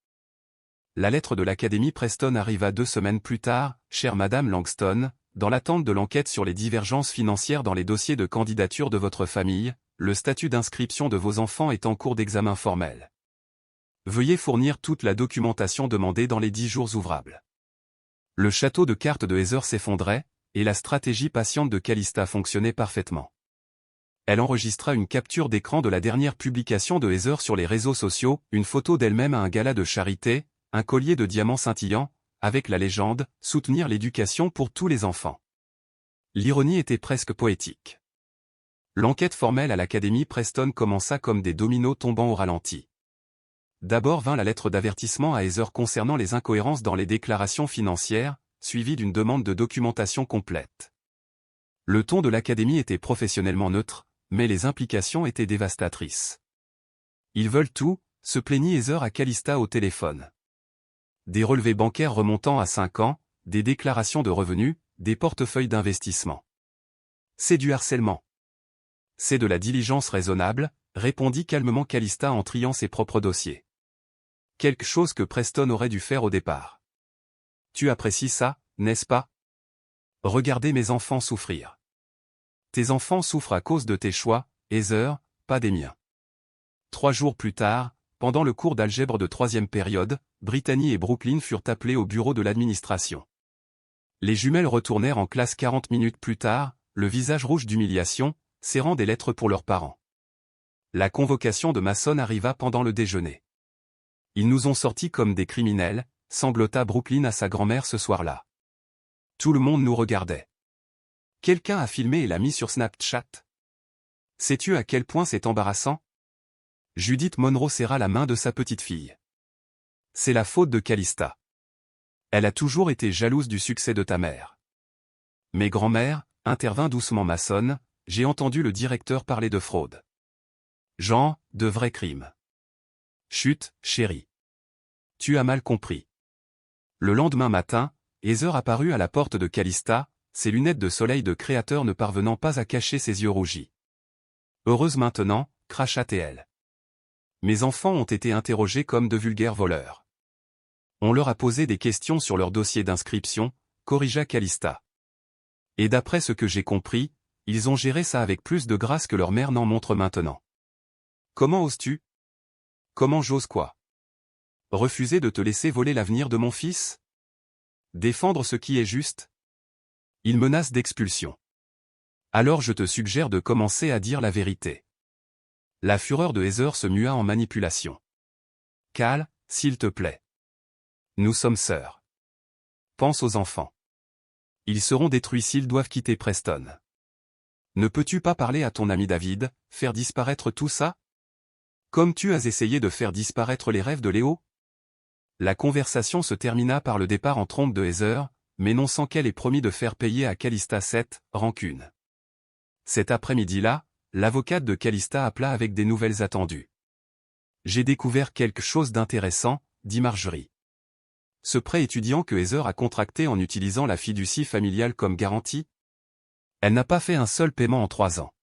La lettre de l'Académie Preston arriva 2 semaines plus tard, chère Madame Langston, dans l'attente de l'enquête sur les divergences financières dans les dossiers de candidature de votre famille, le statut d'inscription de vos enfants est en cours d'examen formel. Veuillez fournir toute la documentation demandée dans les 10 jours ouvrables. Le château de cartes de Heather s'effondrait, et la stratégie patiente de Calista fonctionnait parfaitement. Elle enregistra une capture d'écran de la dernière publication de Heather sur les réseaux sociaux, une photo d'elle-même à un gala de charité, un collier de diamants scintillant, avec la légende « Soutenir l'éducation pour tous les enfants ». L'ironie était presque poétique. L'enquête formelle à l'Académie Preston commença comme des dominos tombant au ralenti. D'abord vint la lettre d'avertissement à Heather concernant les incohérences dans les déclarations financières, suivie d'une demande de documentation complète. Le ton de l'Académie était professionnellement neutre, mais les implications étaient dévastatrices. Ils veulent tout, se plaignit Heather à Calista au téléphone. Des relevés bancaires remontant à 5 ans, des déclarations de revenus, des portefeuilles d'investissement. C'est du harcèlement. C'est de la diligence raisonnable, répondit calmement Calista en triant ses propres dossiers. Quelque chose que Preston aurait dû faire au départ. Tu apprécies ça, n'est-ce pas? Regardez mes enfants souffrir. Tes enfants souffrent à cause de tes choix, Heather, pas des miens. 3 jours plus tard, pendant le cours d'algèbre de 3e période, Brittany et Brooklyn furent appelés au bureau de l'administration. Les jumelles retournèrent en classe 40 minutes plus tard, le visage rouge d'humiliation, serrant des lettres pour leurs parents. La convocation de Mason arriva pendant le déjeuner. Ils nous ont sortis comme des criminels, sanglota Brooklyn à sa grand-mère ce soir-là. Tout le monde nous regardait. Quelqu'un a filmé et l'a mis sur Snapchat. Sais-tu à quel point c'est embarrassant? Judith Monroe serra la main de sa petite-fille. C'est la faute de Calista. Elle a toujours été jalouse du succès de ta mère. Mais grand-mère, intervint doucement Mason, j'ai entendu le directeur parler de fraude. Jean, de vrais crimes. Chut, chérie. Tu as mal compris. Le lendemain matin, Heather apparut à la porte de Calista, ses lunettes de soleil de créateur ne parvenant pas à cacher ses yeux rougis. Heureuse maintenant, cracha-t-elle. Mes enfants ont été interrogés comme de vulgaires voleurs. On leur a posé des questions sur leur dossier d'inscription, corrigea Calista. Et d'après ce que j'ai compris, ils ont géré ça avec plus de grâce que leur mère n'en montre maintenant. Comment oses-tu? Comment j'ose quoi? Refuser de te laisser voler l'avenir de mon fils? Défendre ce qui est juste? Il menace d'expulsion. Alors je te suggère de commencer à dire la vérité. La fureur de Heather se mua en manipulation. Cal, s'il te plaît. Nous sommes sœurs. Pense aux enfants. Ils seront détruits s'ils doivent quitter Preston. Ne peux-tu pas parler à ton ami David, faire disparaître tout ça? Comme tu as essayé de faire disparaître les rêves de Léo? La conversation se termina par le départ en trompe de Heather, mais non sans qu'elle ait promis de faire payer à Calista cette rancune. Cet après-midi-là, l'avocate de Calista appela avec des nouvelles attendues. J'ai découvert quelque chose d'intéressant, dit Marjorie. Ce prêt étudiant que Heather a contracté en utilisant la fiducie familiale comme garantie? Elle n'a pas fait un seul paiement en 3 ans.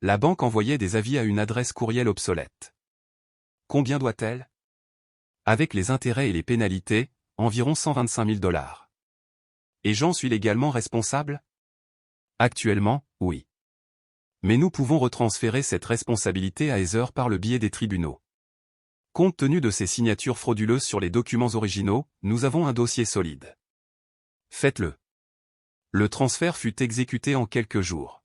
La banque envoyait des avis à une adresse courriel obsolète. Combien doit-elle? Avec les intérêts et les pénalités, environ 125 000 $. Et j'en suis légalement responsable? Actuellement, oui. Mais nous pouvons retransférer cette responsabilité à Heather par le biais des tribunaux. Compte tenu de ses signatures frauduleuses sur les documents originaux, nous avons un dossier solide. Faites-le. Le transfert fut exécuté en quelques jours.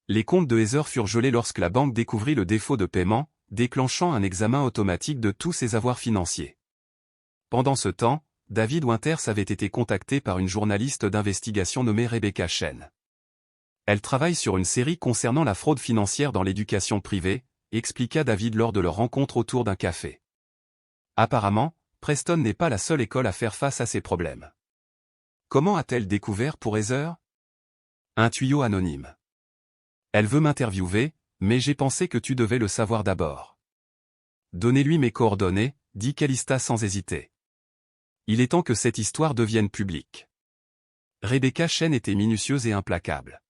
Les comptes de Heather furent gelés lorsque la banque découvrit le défaut de paiement, déclenchant un examen automatique de tous ses avoirs financiers. Pendant ce temps, David Winters avait été contacté par une journaliste d'investigation nommée Rebecca Chen. Elle travaille sur une série concernant la fraude financière dans l'éducation privée, expliqua David lors de leur rencontre autour d'un café. Apparemment, Preston n'est pas la seule école à faire face à ces problèmes. Comment a-t-elle découvert pour Heather? Un tuyau anonyme. Elle veut m'interviewer, mais j'ai pensé que tu devais le savoir d'abord. Donnez-lui mes coordonnées, dit Calista sans hésiter. Il est temps que cette histoire devienne publique. Rebecca Chen était minutieuse et implacable.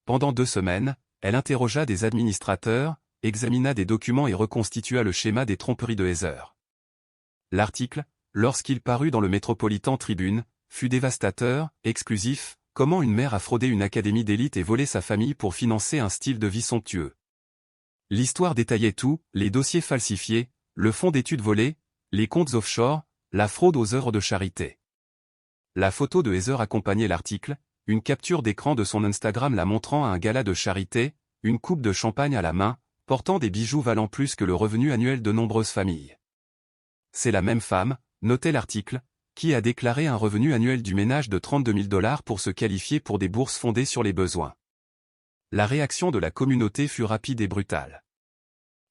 Pendant 2 semaines, elle interrogea des administrateurs, examina des documents et reconstitua le schéma des tromperies de Heather. L'article, lorsqu'il parut dans le Metropolitan Tribune, fut dévastateur, exclusif, comment une mère a fraudé une académie d'élite et volé sa famille pour financer un style de vie somptueux. L'histoire détaillait tout, les dossiers falsifiés, le fonds d'études volé, les comptes offshore, la fraude aux œuvres de charité. La photo de Heather accompagnait l'article, une capture d'écran de son Instagram la montrant à un gala de charité, une coupe de champagne à la main, portant des bijoux valant plus que le revenu annuel de nombreuses familles. C'est la même femme, notait l'article, qui a déclaré un revenu annuel du ménage de 32 000 $ pour se qualifier pour des bourses fondées sur les besoins. La réaction de la communauté fut rapide et brutale.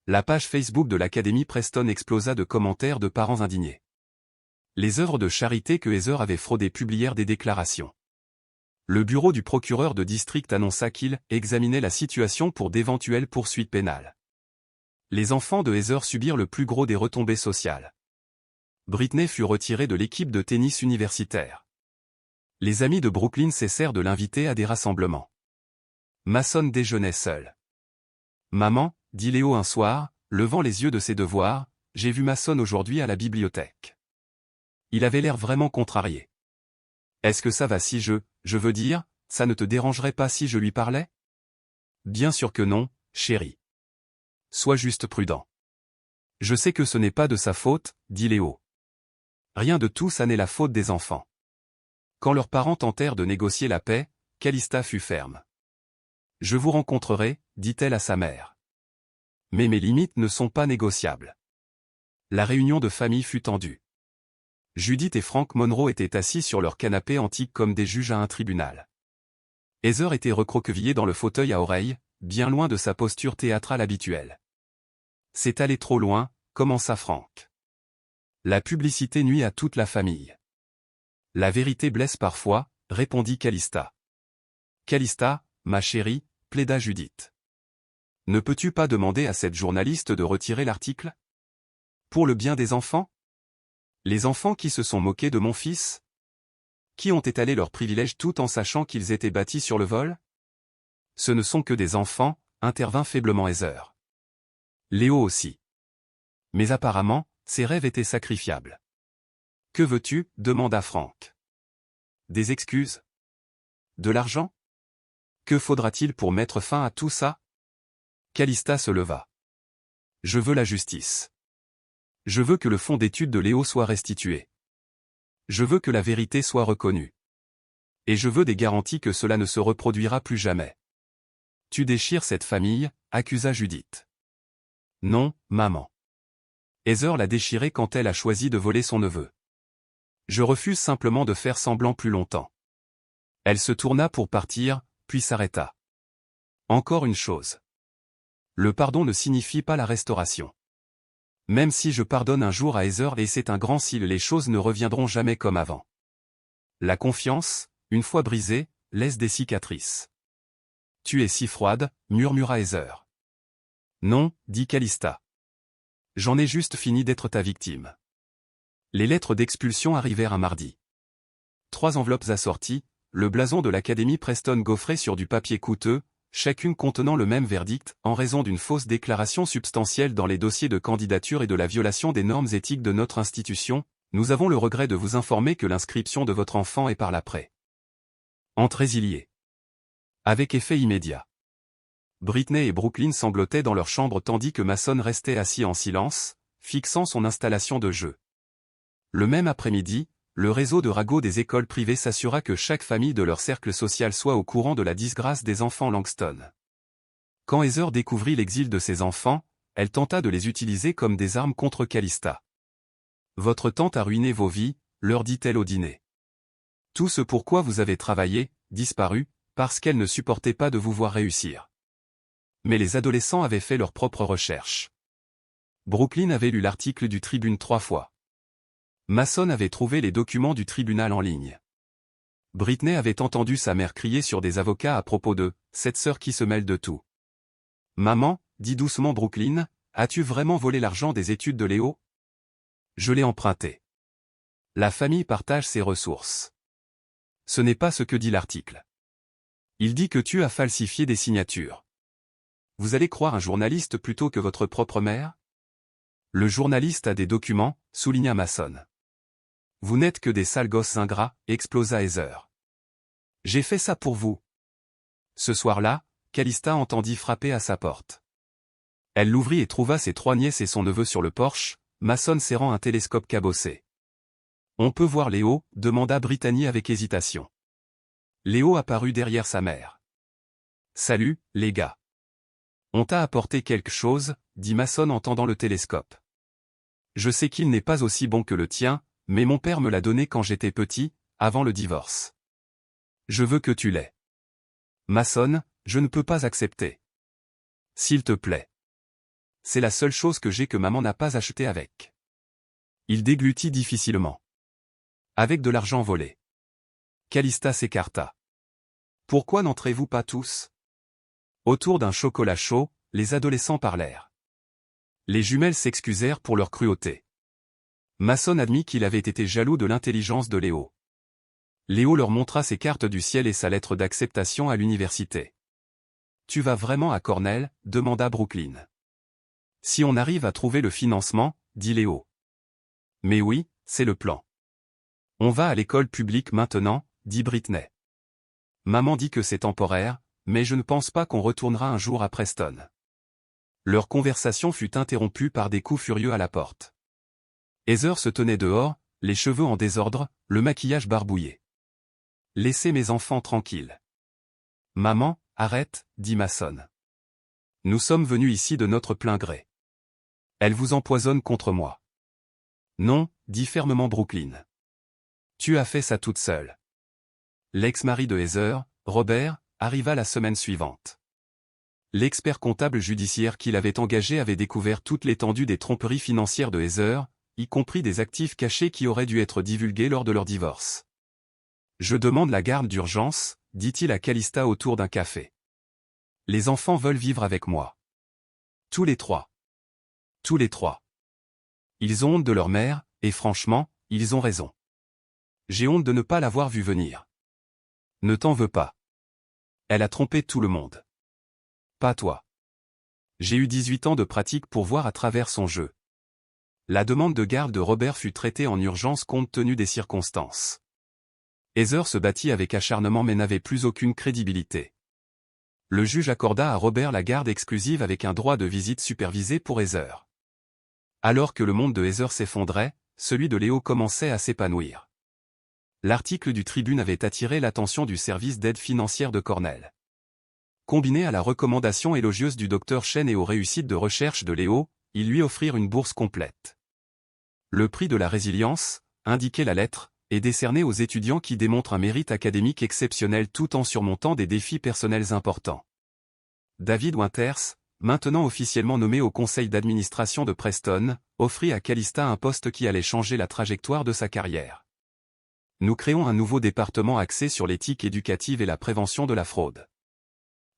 La page Facebook de l'Académie Preston explosa de commentaires de parents indignés. Les œuvres de charité que Heather avait fraudées publièrent des déclarations. Le bureau du procureur de district annonça qu'il examinait la situation pour d'éventuelles poursuites pénales. Les enfants de Heather subirent le plus gros des retombées sociales. Britney fut retirée de l'équipe de tennis universitaire. Les amis de Brooklyn cessèrent de l'inviter à des rassemblements. Mason déjeunait seul. « Maman, dit Léo un soir, levant les yeux de ses devoirs, j'ai vu Mason aujourd'hui à la bibliothèque. Il avait l'air vraiment contrarié. Est-ce que ça va si je veux dire, ça ne te dérangerait pas si je lui parlais? Bien sûr que non, chérie. Sois juste prudent. Je sais que ce n'est pas de sa faute, dit Léo. Rien de tout ça n'est la faute des enfants. Quand leurs parents tentèrent de négocier la paix, Calista fut ferme. Je vous rencontrerai, dit-elle à sa mère. Mais mes limites ne sont pas négociables. La réunion de famille fut tendue. Judith et Frank Monroe étaient assis sur leur canapé antique comme des juges à un tribunal. Heather était recroquevillée dans le fauteuil à oreilles, bien loin de sa posture théâtrale habituelle. C'est allé trop loin, commença Frank. La publicité nuit à toute la famille. La vérité blesse parfois, répondit Calista. Calista, ma chérie, plaida Judith. Ne peux-tu pas demander à cette journaliste de retirer l'article? Pour le bien des enfants? Les enfants qui se sont moqués de mon fils? Qui ont étalé leurs privilèges tout en sachant qu'ils étaient bâtis sur le vol? Ce ne sont que des enfants, intervint faiblement Heather. Léo aussi. Mais apparemment, ses rêves étaient sacrifiables. Que veux-tu? Demanda Frank. Des excuses? De l'argent? Que faudra-t-il pour mettre fin à tout ça? Calista se leva. Je veux la justice. Je veux que le fonds d'études de Léo soit restitué. Je veux que la vérité soit reconnue. Et je veux des garanties que cela ne se reproduira plus jamais. Tu déchires cette famille, accusa Judith. Non, maman. Heather l'a déchirée quand elle a choisi de voler son neveu. Je refuse simplement de faire semblant plus longtemps. Elle se tourna pour partir, puis s'arrêta. Encore une chose. Le pardon ne signifie pas la restauration. Même si je pardonne un jour à Heather et c'est un grand si les choses ne reviendront jamais comme avant. La confiance, une fois brisée, laisse des cicatrices. Tu es si froide, murmura Heather. Non, dit Calista. J'en ai juste fini d'être ta victime. Les lettres d'expulsion arrivèrent un mardi. 3 enveloppes assorties, le blason de l'Académie Preston gaufré sur du papier coûteux, chacune contenant le même verdict, en raison d'une fausse déclaration substantielle dans les dossiers de candidature et de la violation des normes éthiques de notre institution, nous avons le regret de vous informer que l'inscription de votre enfant est par l'après. Entre résiliés. Avec effet immédiat. Britney et Brooklyn sanglotaient dans leur chambre tandis que Mason restait assis en silence, fixant son installation de jeu. Le même après-midi, le réseau de ragots des écoles privées s'assura que chaque famille de leur cercle social soit au courant de la disgrâce des enfants Langston. Quand Heather découvrit l'exil de ses enfants, elle tenta de les utiliser comme des armes contre Calista. Votre tante a ruiné vos vies, leur dit-elle au dîner. Tout ce pourquoi vous avez travaillé, disparu, parce qu'elle ne supportait pas de vous voir réussir. Mais les adolescents avaient fait leurs propres recherches. Brooklyn avait lu l'article du Tribune 3 fois. Mason avait trouvé les documents du tribunal en ligne. Britney avait entendu sa mère crier sur des avocats à propos de « cette sœur qui se mêle de tout ». « Maman, dit doucement Brooklyn, as-tu vraiment volé l'argent des études de Léo ? Je l'ai emprunté. La famille partage ses ressources. Ce n'est pas ce que dit l'article. Il dit que tu as falsifié des signatures. Vous allez croire un journaliste plutôt que votre propre mère ? Le journaliste a des documents, souligna Mason. Vous n'êtes que des sales gosses ingrats, explosa Heather. J'ai fait ça pour vous. Ce soir-là, Calista entendit frapper à sa porte. Elle l'ouvrit et trouva ses 3 nièces et son neveu sur le porche, Mason serrant un télescope cabossé. On peut voir Léo, demanda Brittany avec hésitation. Léo apparut derrière sa mère. Salut, les gars. On t'a apporté quelque chose, dit Mason en tendant le télescope. Je sais qu'il n'est pas aussi bon que le tien, mais mon père me l'a donné quand j'étais petit, avant le divorce. Je veux que tu l'aies. Mason, je ne peux pas accepter. S'il te plaît. C'est la seule chose que j'ai que maman n'a pas acheté avec. Il déglutit difficilement. Avec de l'argent volé. Calista s'écarta. Pourquoi n'entrez-vous pas tous ? Autour d'un chocolat chaud, les adolescents parlèrent. Les jumelles s'excusèrent pour leur cruauté. Mason admit qu'il avait été jaloux de l'intelligence de Léo. Léo leur montra ses cartes du ciel et sa lettre d'acceptation à l'université. Tu vas vraiment à Cornell ? Demanda Brooklyn. Si on arrive à trouver le financement, dit Léo. Mais oui, c'est le plan. On va à l'école publique maintenant, dit Britney. Maman dit que c'est temporaire, mais je ne pense pas qu'on retournera un jour à Preston. Leur conversation fut interrompue par des coups furieux à la porte. Heather se tenait dehors, les cheveux en désordre, le maquillage barbouillé. Laissez mes enfants tranquilles. Maman, arrête, dit Mason. Nous sommes venus ici de notre plein gré. Elle vous empoisonne contre moi. Non, dit fermement Brooklyn. Tu as fait ça toute seule. L'ex-mari de Heather, Robert, arriva la semaine suivante. L'expert comptable judiciaire qu'il avait engagé avait découvert toute l'étendue des tromperies financières de Heather, y compris des actifs cachés qui auraient dû être divulgués lors de leur divorce. Je demande la garde d'urgence, dit-il à Calista autour d'un café. Les enfants veulent vivre avec moi. Tous les 3. Tous les 3. Ils ont honte de leur mère, et franchement, ils ont raison. J'ai honte de ne pas l'avoir vue venir. Ne t'en veux pas. Elle a trompé tout le monde. Pas toi. J'ai eu 18 ans de pratique pour voir à travers son jeu. La demande de garde de Robert fut traitée en urgence compte tenu des circonstances. Heather se battit avec acharnement mais n'avait plus aucune crédibilité. Le juge accorda à Robert la garde exclusive avec un droit de visite supervisé pour Heather. Alors que le monde de Heather s'effondrait, celui de Léo commençait à s'épanouir. L'article du Tribune avait attiré l'attention du service d'aide financière de Cornell. Combiné à la recommandation élogieuse du docteur Chen et aux réussites de recherche de Léo, ils lui offrirent une bourse complète. Le prix de la résilience, indiquait la lettre, est décerné aux étudiants qui démontrent un mérite académique exceptionnel tout en surmontant des défis personnels importants. David Winters, maintenant officiellement nommé au conseil d'administration de Preston, offrit à Calista un poste qui allait changer la trajectoire de sa carrière. Nous créons un nouveau département axé sur l'éthique éducative et la prévention de la fraude.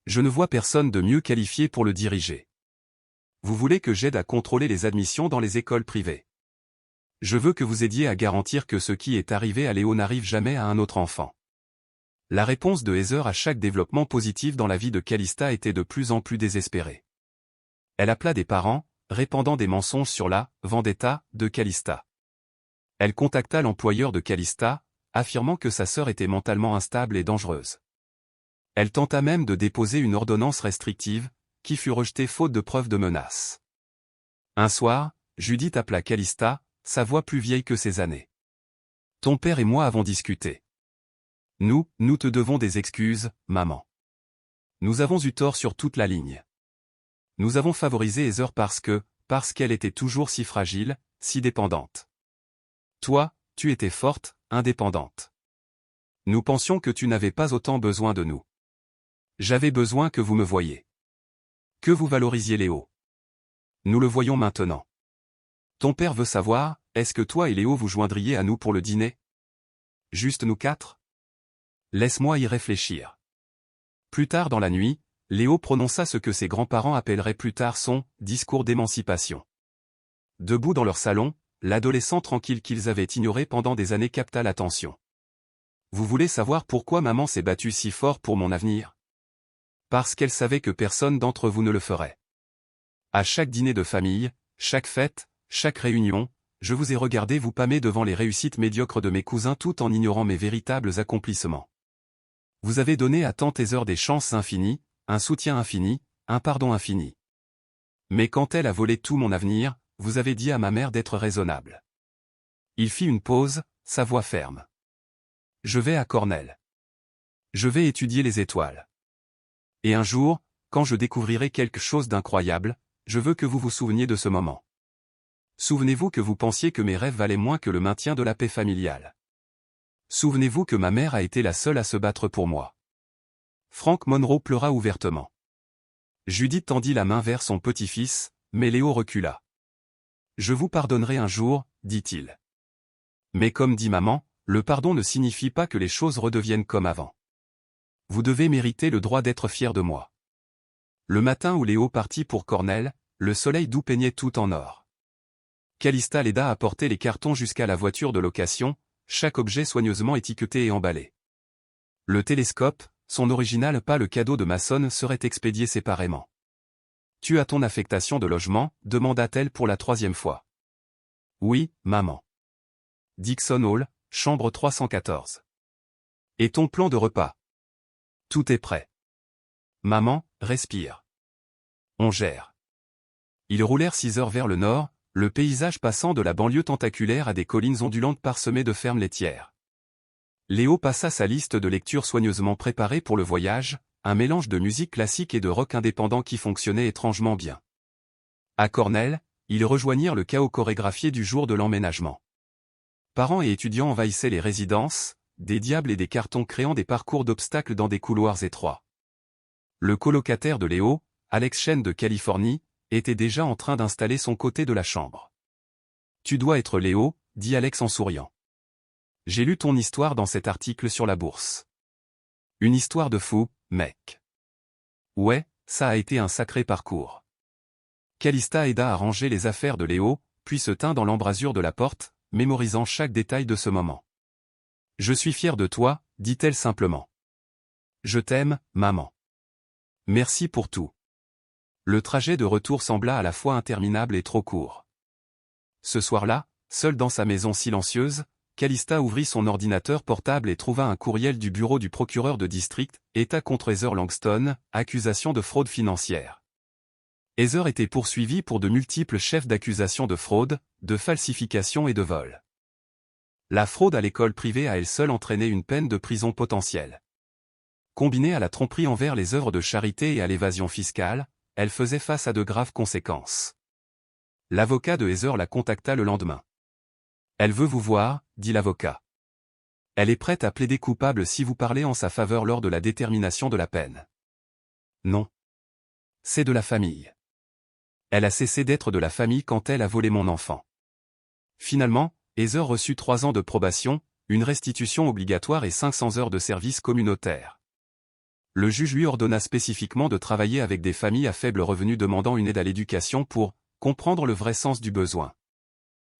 Je ne vois personne de mieux qualifié pour le diriger. Vous voulez que j'aide à contrôler les admissions dans les écoles privées. Je veux que vous aidiez à garantir que ce qui est arrivé à Léo n'arrive jamais à un autre enfant. La réponse de Heather à chaque développement positif dans la vie de Calista était de plus en plus désespérée. Elle appela des parents, répandant des mensonges sur la « vendetta » de Calista. Elle contacta l'employeur de Calista, affirmant que sa sœur était mentalement instable et dangereuse. Elle tenta même de déposer une ordonnance restrictive, qui fut rejetée faute de preuves de menace. Un soir, Judith appela Calista, sa voix plus vieille que ses années. Ton père et moi avons discuté. Nous te devons des excuses, maman. Nous avons eu tort sur toute la ligne. Nous avons favorisé Heather parce qu'elle était toujours si fragile, si dépendante. Toi, tu étais forte, indépendante. Nous pensions que tu n'avais pas autant besoin de nous. J'avais besoin que vous me voyiez. Que vous valorisiez Léo. Nous le voyons maintenant. Ton père veut savoir, est-ce que toi et Léo vous joindriez à nous pour le dîner? Juste nous quatre? Laisse-moi y réfléchir. Plus tard dans la nuit, Léo prononça ce que ses grands-parents appelleraient plus tard son « discours d'émancipation ». Debout dans leur salon, l'adolescent tranquille qu'ils avaient ignoré pendant des années capta l'attention. Vous voulez savoir pourquoi maman s'est battue si fort pour mon avenir? Parce qu'elle savait que personne d'entre vous ne le ferait. À chaque dîner de famille, chaque fête, chaque réunion, je vous ai regardé vous pâmer devant les réussites médiocres de mes cousins tout en ignorant mes véritables accomplissements. Vous avez donné à tante Heather des chances infinies, un soutien infini, un pardon infini. Mais quand elle a volé tout mon avenir, vous avez dit à ma mère d'être raisonnable. Il fit une pause, sa voix ferme. Je vais à Cornell. Je vais étudier les étoiles. Et un jour, quand je découvrirai quelque chose d'incroyable, je veux que vous vous souveniez de ce moment. Souvenez-vous que vous pensiez que mes rêves valaient moins que le maintien de la paix familiale. Souvenez-vous que ma mère a été la seule à se battre pour moi. Frank Monroe pleura ouvertement. Judith tendit la main vers son petit-fils, mais Léo recula. Je vous pardonnerai un jour, dit-il. Mais comme dit maman, le pardon ne signifie pas que les choses redeviennent comme avant. Vous devez mériter le droit d'être fier de moi. Le matin où Léo partit pour Cornell, le soleil doux peignait tout en or. Calista l'aida à porter les cartons jusqu'à la voiture de location, chaque objet soigneusement étiqueté et emballé. Le télescope, son original pas le cadeau de Mason, serait expédié séparément. Tu as ton affectation de logement, demanda-t-elle pour la 3e fois. Oui, maman. Dixon Hall, chambre 314. Et ton plan de repas? Tout est prêt. Maman, respire. On gère. Ils roulèrent 6 heures vers le nord, le paysage passant de la banlieue tentaculaire à des collines ondulantes parsemées de fermes laitières. Léo passa sa liste de lectures soigneusement préparée pour le voyage, un mélange de musique classique et de rock indépendant qui fonctionnait étrangement bien. À Cornell, ils rejoignirent le chaos chorégraphié du jour de l'emménagement. Parents et étudiants envahissaient les résidences, des diables et des cartons créant des parcours d'obstacles dans des couloirs étroits. Le colocataire de Léo, Alex Shen de Californie, était déjà en train d'installer son côté de la chambre. Tu dois être Léo, dit Alex en souriant. J'ai lu ton histoire dans cet article sur la bourse. Une histoire de fou, mec. Ouais, ça a été un sacré parcours. Calista aida à ranger les affaires de Léo, puis se tint dans l'embrasure de la porte, mémorisant chaque détail de ce moment. Je suis fière de toi, dit-elle simplement. Je t'aime, maman. Merci pour tout. Le trajet de retour sembla à la fois interminable et trop court. Ce soir-là, seul dans sa maison silencieuse, Calista ouvrit son ordinateur portable et trouva un courriel du bureau du procureur de district, État contre Heather Langston, accusation de fraude financière. Heather était poursuivie pour de multiples chefs d'accusation de fraude, de falsification et de vol. La fraude à l'école privée à elle seule entraînait une peine de prison potentielle. Combinée à la tromperie envers les œuvres de charité et à l'évasion fiscale, elle faisait face à de graves conséquences. L'avocat de Heather la contacta le lendemain. Elle veut vous voir, dit l'avocat. Elle est prête à plaider coupable si vous parlez en sa faveur lors de la détermination de la peine. Non. C'est de la famille. Elle a cessé d'être de la famille quand elle a volé mon enfant. Finalement, Heather reçut 3 ans de probation, une restitution obligatoire et 500 heures de service communautaire. Le juge lui ordonna spécifiquement de travailler avec des familles à faible revenu demandant une aide à l'éducation pour comprendre le vrai sens du besoin.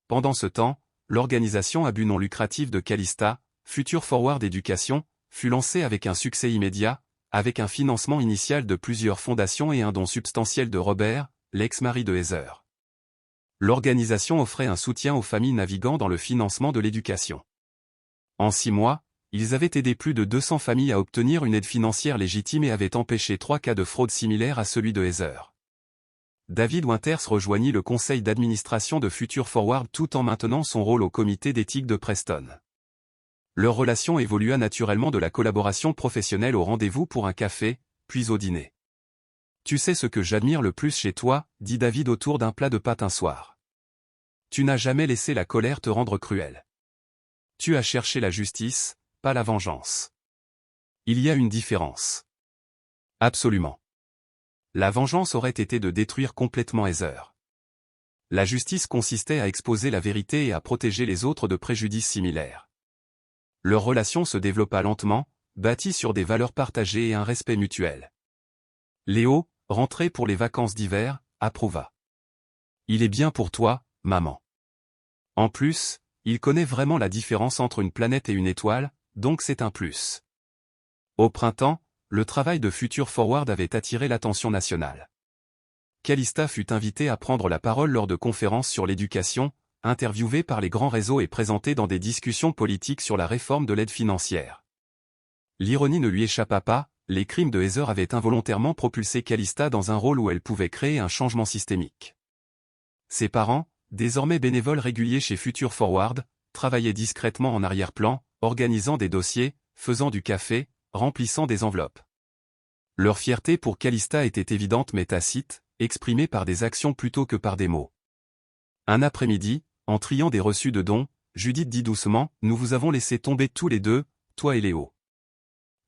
Pendant ce temps, l'organisation à but non lucratif de Calista, Future Forward Education, fut lancée avec un succès immédiat, avec un financement initial de plusieurs fondations et un don substantiel de Robert, l'ex-mari de Heather. L'organisation offrait un soutien aux familles naviguant dans le financement de l'éducation. En 6 mois, ils avaient aidé plus de 200 familles à obtenir une aide financière légitime et avaient empêché 3 cas de fraude similaires à celui de Heather. David Winters rejoignit le conseil d'administration de Future Forward tout en maintenant son rôle au comité d'éthique de Preston. Leur relation évolua naturellement de la collaboration professionnelle au rendez-vous pour un café, puis au dîner. Tu sais ce que j'admire le plus chez toi, dit David autour d'un plat de pâtes un soir. Tu n'as jamais laissé la colère te rendre cruel. Tu as cherché la justice, pas la vengeance. Il y a une différence. Absolument. La vengeance aurait été de détruire complètement Heather. La justice consistait à exposer la vérité et à protéger les autres de préjudices similaires. Leur relation se développa lentement, bâtie sur des valeurs partagées et un respect mutuel. Léo, rentré pour les vacances d'hiver, approuva. Il est bien pour toi, maman. En plus, il connaît vraiment la différence entre une planète et une étoile, donc c'est un plus. Au printemps, le travail de Future Forward avait attiré l'attention nationale. Calista fut invitée à prendre la parole lors de conférences sur l'éducation, interviewée par les grands réseaux et présentée dans des discussions politiques sur la réforme de l'aide financière. L'ironie ne lui échappa pas, les crimes de Heather avaient involontairement propulsé Calista dans un rôle où elle pouvait créer un changement systémique. Ses parents, désormais bénévoles réguliers chez Future Forward, travaillaient discrètement en arrière-plan, organisant des dossiers, faisant du café, remplissant des enveloppes. Leur fierté pour Calista était évidente mais tacite, exprimée par des actions plutôt que par des mots. Un après-midi, en triant des reçus de dons, Judith dit doucement, « Nous vous avons laissé tomber tous les deux, toi et Léo.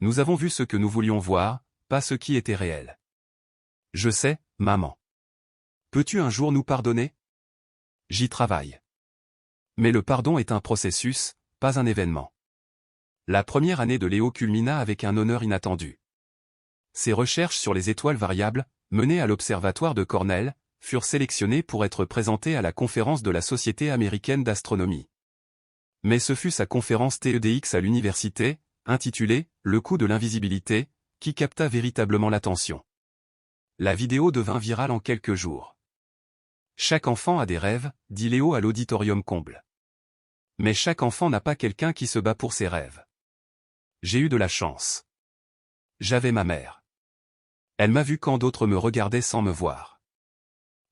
Nous avons vu ce que nous voulions voir, pas ce qui était réel. Je sais, maman. Peux-tu un jour nous pardonner ? J'y travaille. Mais le pardon est un processus, pas un événement. La première année de Léo culmina avec un honneur inattendu. Ses recherches sur les étoiles variables, menées à l'Observatoire de Cornell, furent sélectionnées pour être présentées à la conférence de la Société américaine d'astronomie. Mais ce fut sa conférence TEDx à l'université, intitulée « Le coût de l'invisibilité », qui capta véritablement l'attention. La vidéo devint virale en quelques jours. Chaque enfant a des rêves, dit Léo à l'auditorium comble. Mais chaque enfant n'a pas quelqu'un qui se bat pour ses rêves. J'ai eu de la chance. J'avais ma mère. Elle m'a vu quand d'autres me regardaient sans me voir.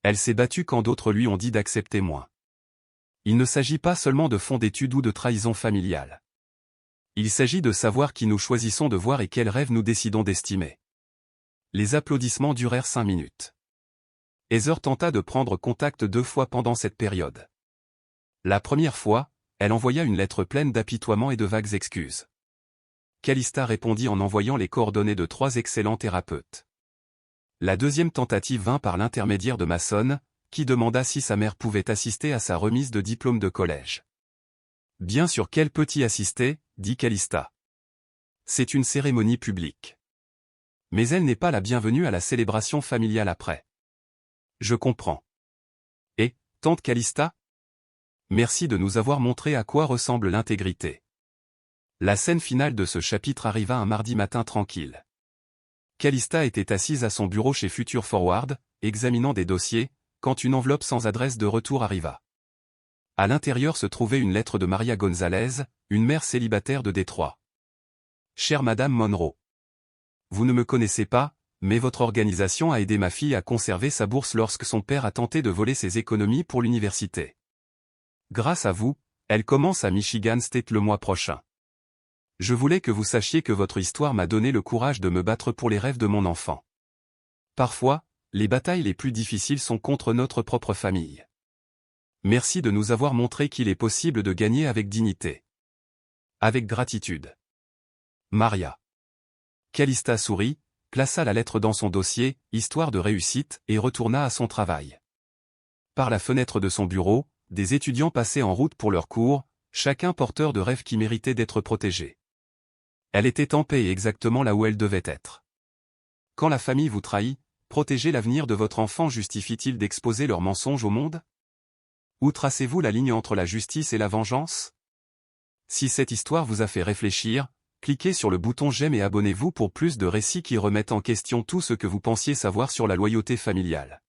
Elle s'est battue quand d'autres lui ont dit d'accepter moins. Il ne s'agit pas seulement de fonds d'études ou de trahison familiale. Il s'agit de savoir qui nous choisissons de voir et quels rêves nous décidons d'estimer. Les applaudissements durèrent 5 minutes. Heather tenta de prendre contact 2 fois pendant cette période. La première fois, elle envoya une lettre pleine d'apitoiements et de vagues excuses. Calista répondit en envoyant les coordonnées de 3 excellents thérapeutes. La deuxième tentative vint par l'intermédiaire de Mason, qui demanda si sa mère pouvait assister à sa remise de diplôme de collège. Bien sûr qu'elle peut y assister, dit Calista. C'est une cérémonie publique. Mais elle n'est pas la bienvenue à la célébration familiale après. Je comprends. Et, tante Calista ? Merci de nous avoir montré à quoi ressemble l'intégrité. La scène finale de ce chapitre arriva un mardi matin tranquille. Calista était assise à son bureau chez Future Forward, examinant des dossiers, quand une enveloppe sans adresse de retour arriva. À l'intérieur se trouvait une lettre de Maria Gonzalez, une mère célibataire de Détroit. Chère Madame Monroe. Vous ne me connaissez pas, mais votre organisation a aidé ma fille à conserver sa bourse lorsque son père a tenté de voler ses économies pour l'université. Grâce à vous, elle commence à Michigan State le mois prochain. Je voulais que vous sachiez que votre histoire m'a donné le courage de me battre pour les rêves de mon enfant. Parfois, les batailles les plus difficiles sont contre notre propre famille. Merci de nous avoir montré qu'il est possible de gagner avec dignité. Avec gratitude. Maria. Calista sourit, plaça la lettre dans son dossier, histoire de réussite, et retourna à son travail. Par la fenêtre de son bureau, des étudiants passaient en route pour leur cours, chacun porteur de rêves qui méritaient d'être protégés. Elle était en paix et exactement là où elle devait être. Quand la famille vous trahit, protéger l'avenir de votre enfant justifie-t-il d'exposer leurs mensonges au monde ? Où tracez-vous la ligne entre la justice et la vengeance ? Si cette histoire vous a fait réfléchir, cliquez sur le bouton j'aime et abonnez-vous pour plus de récits qui remettent en question tout ce que vous pensiez savoir sur la loyauté familiale.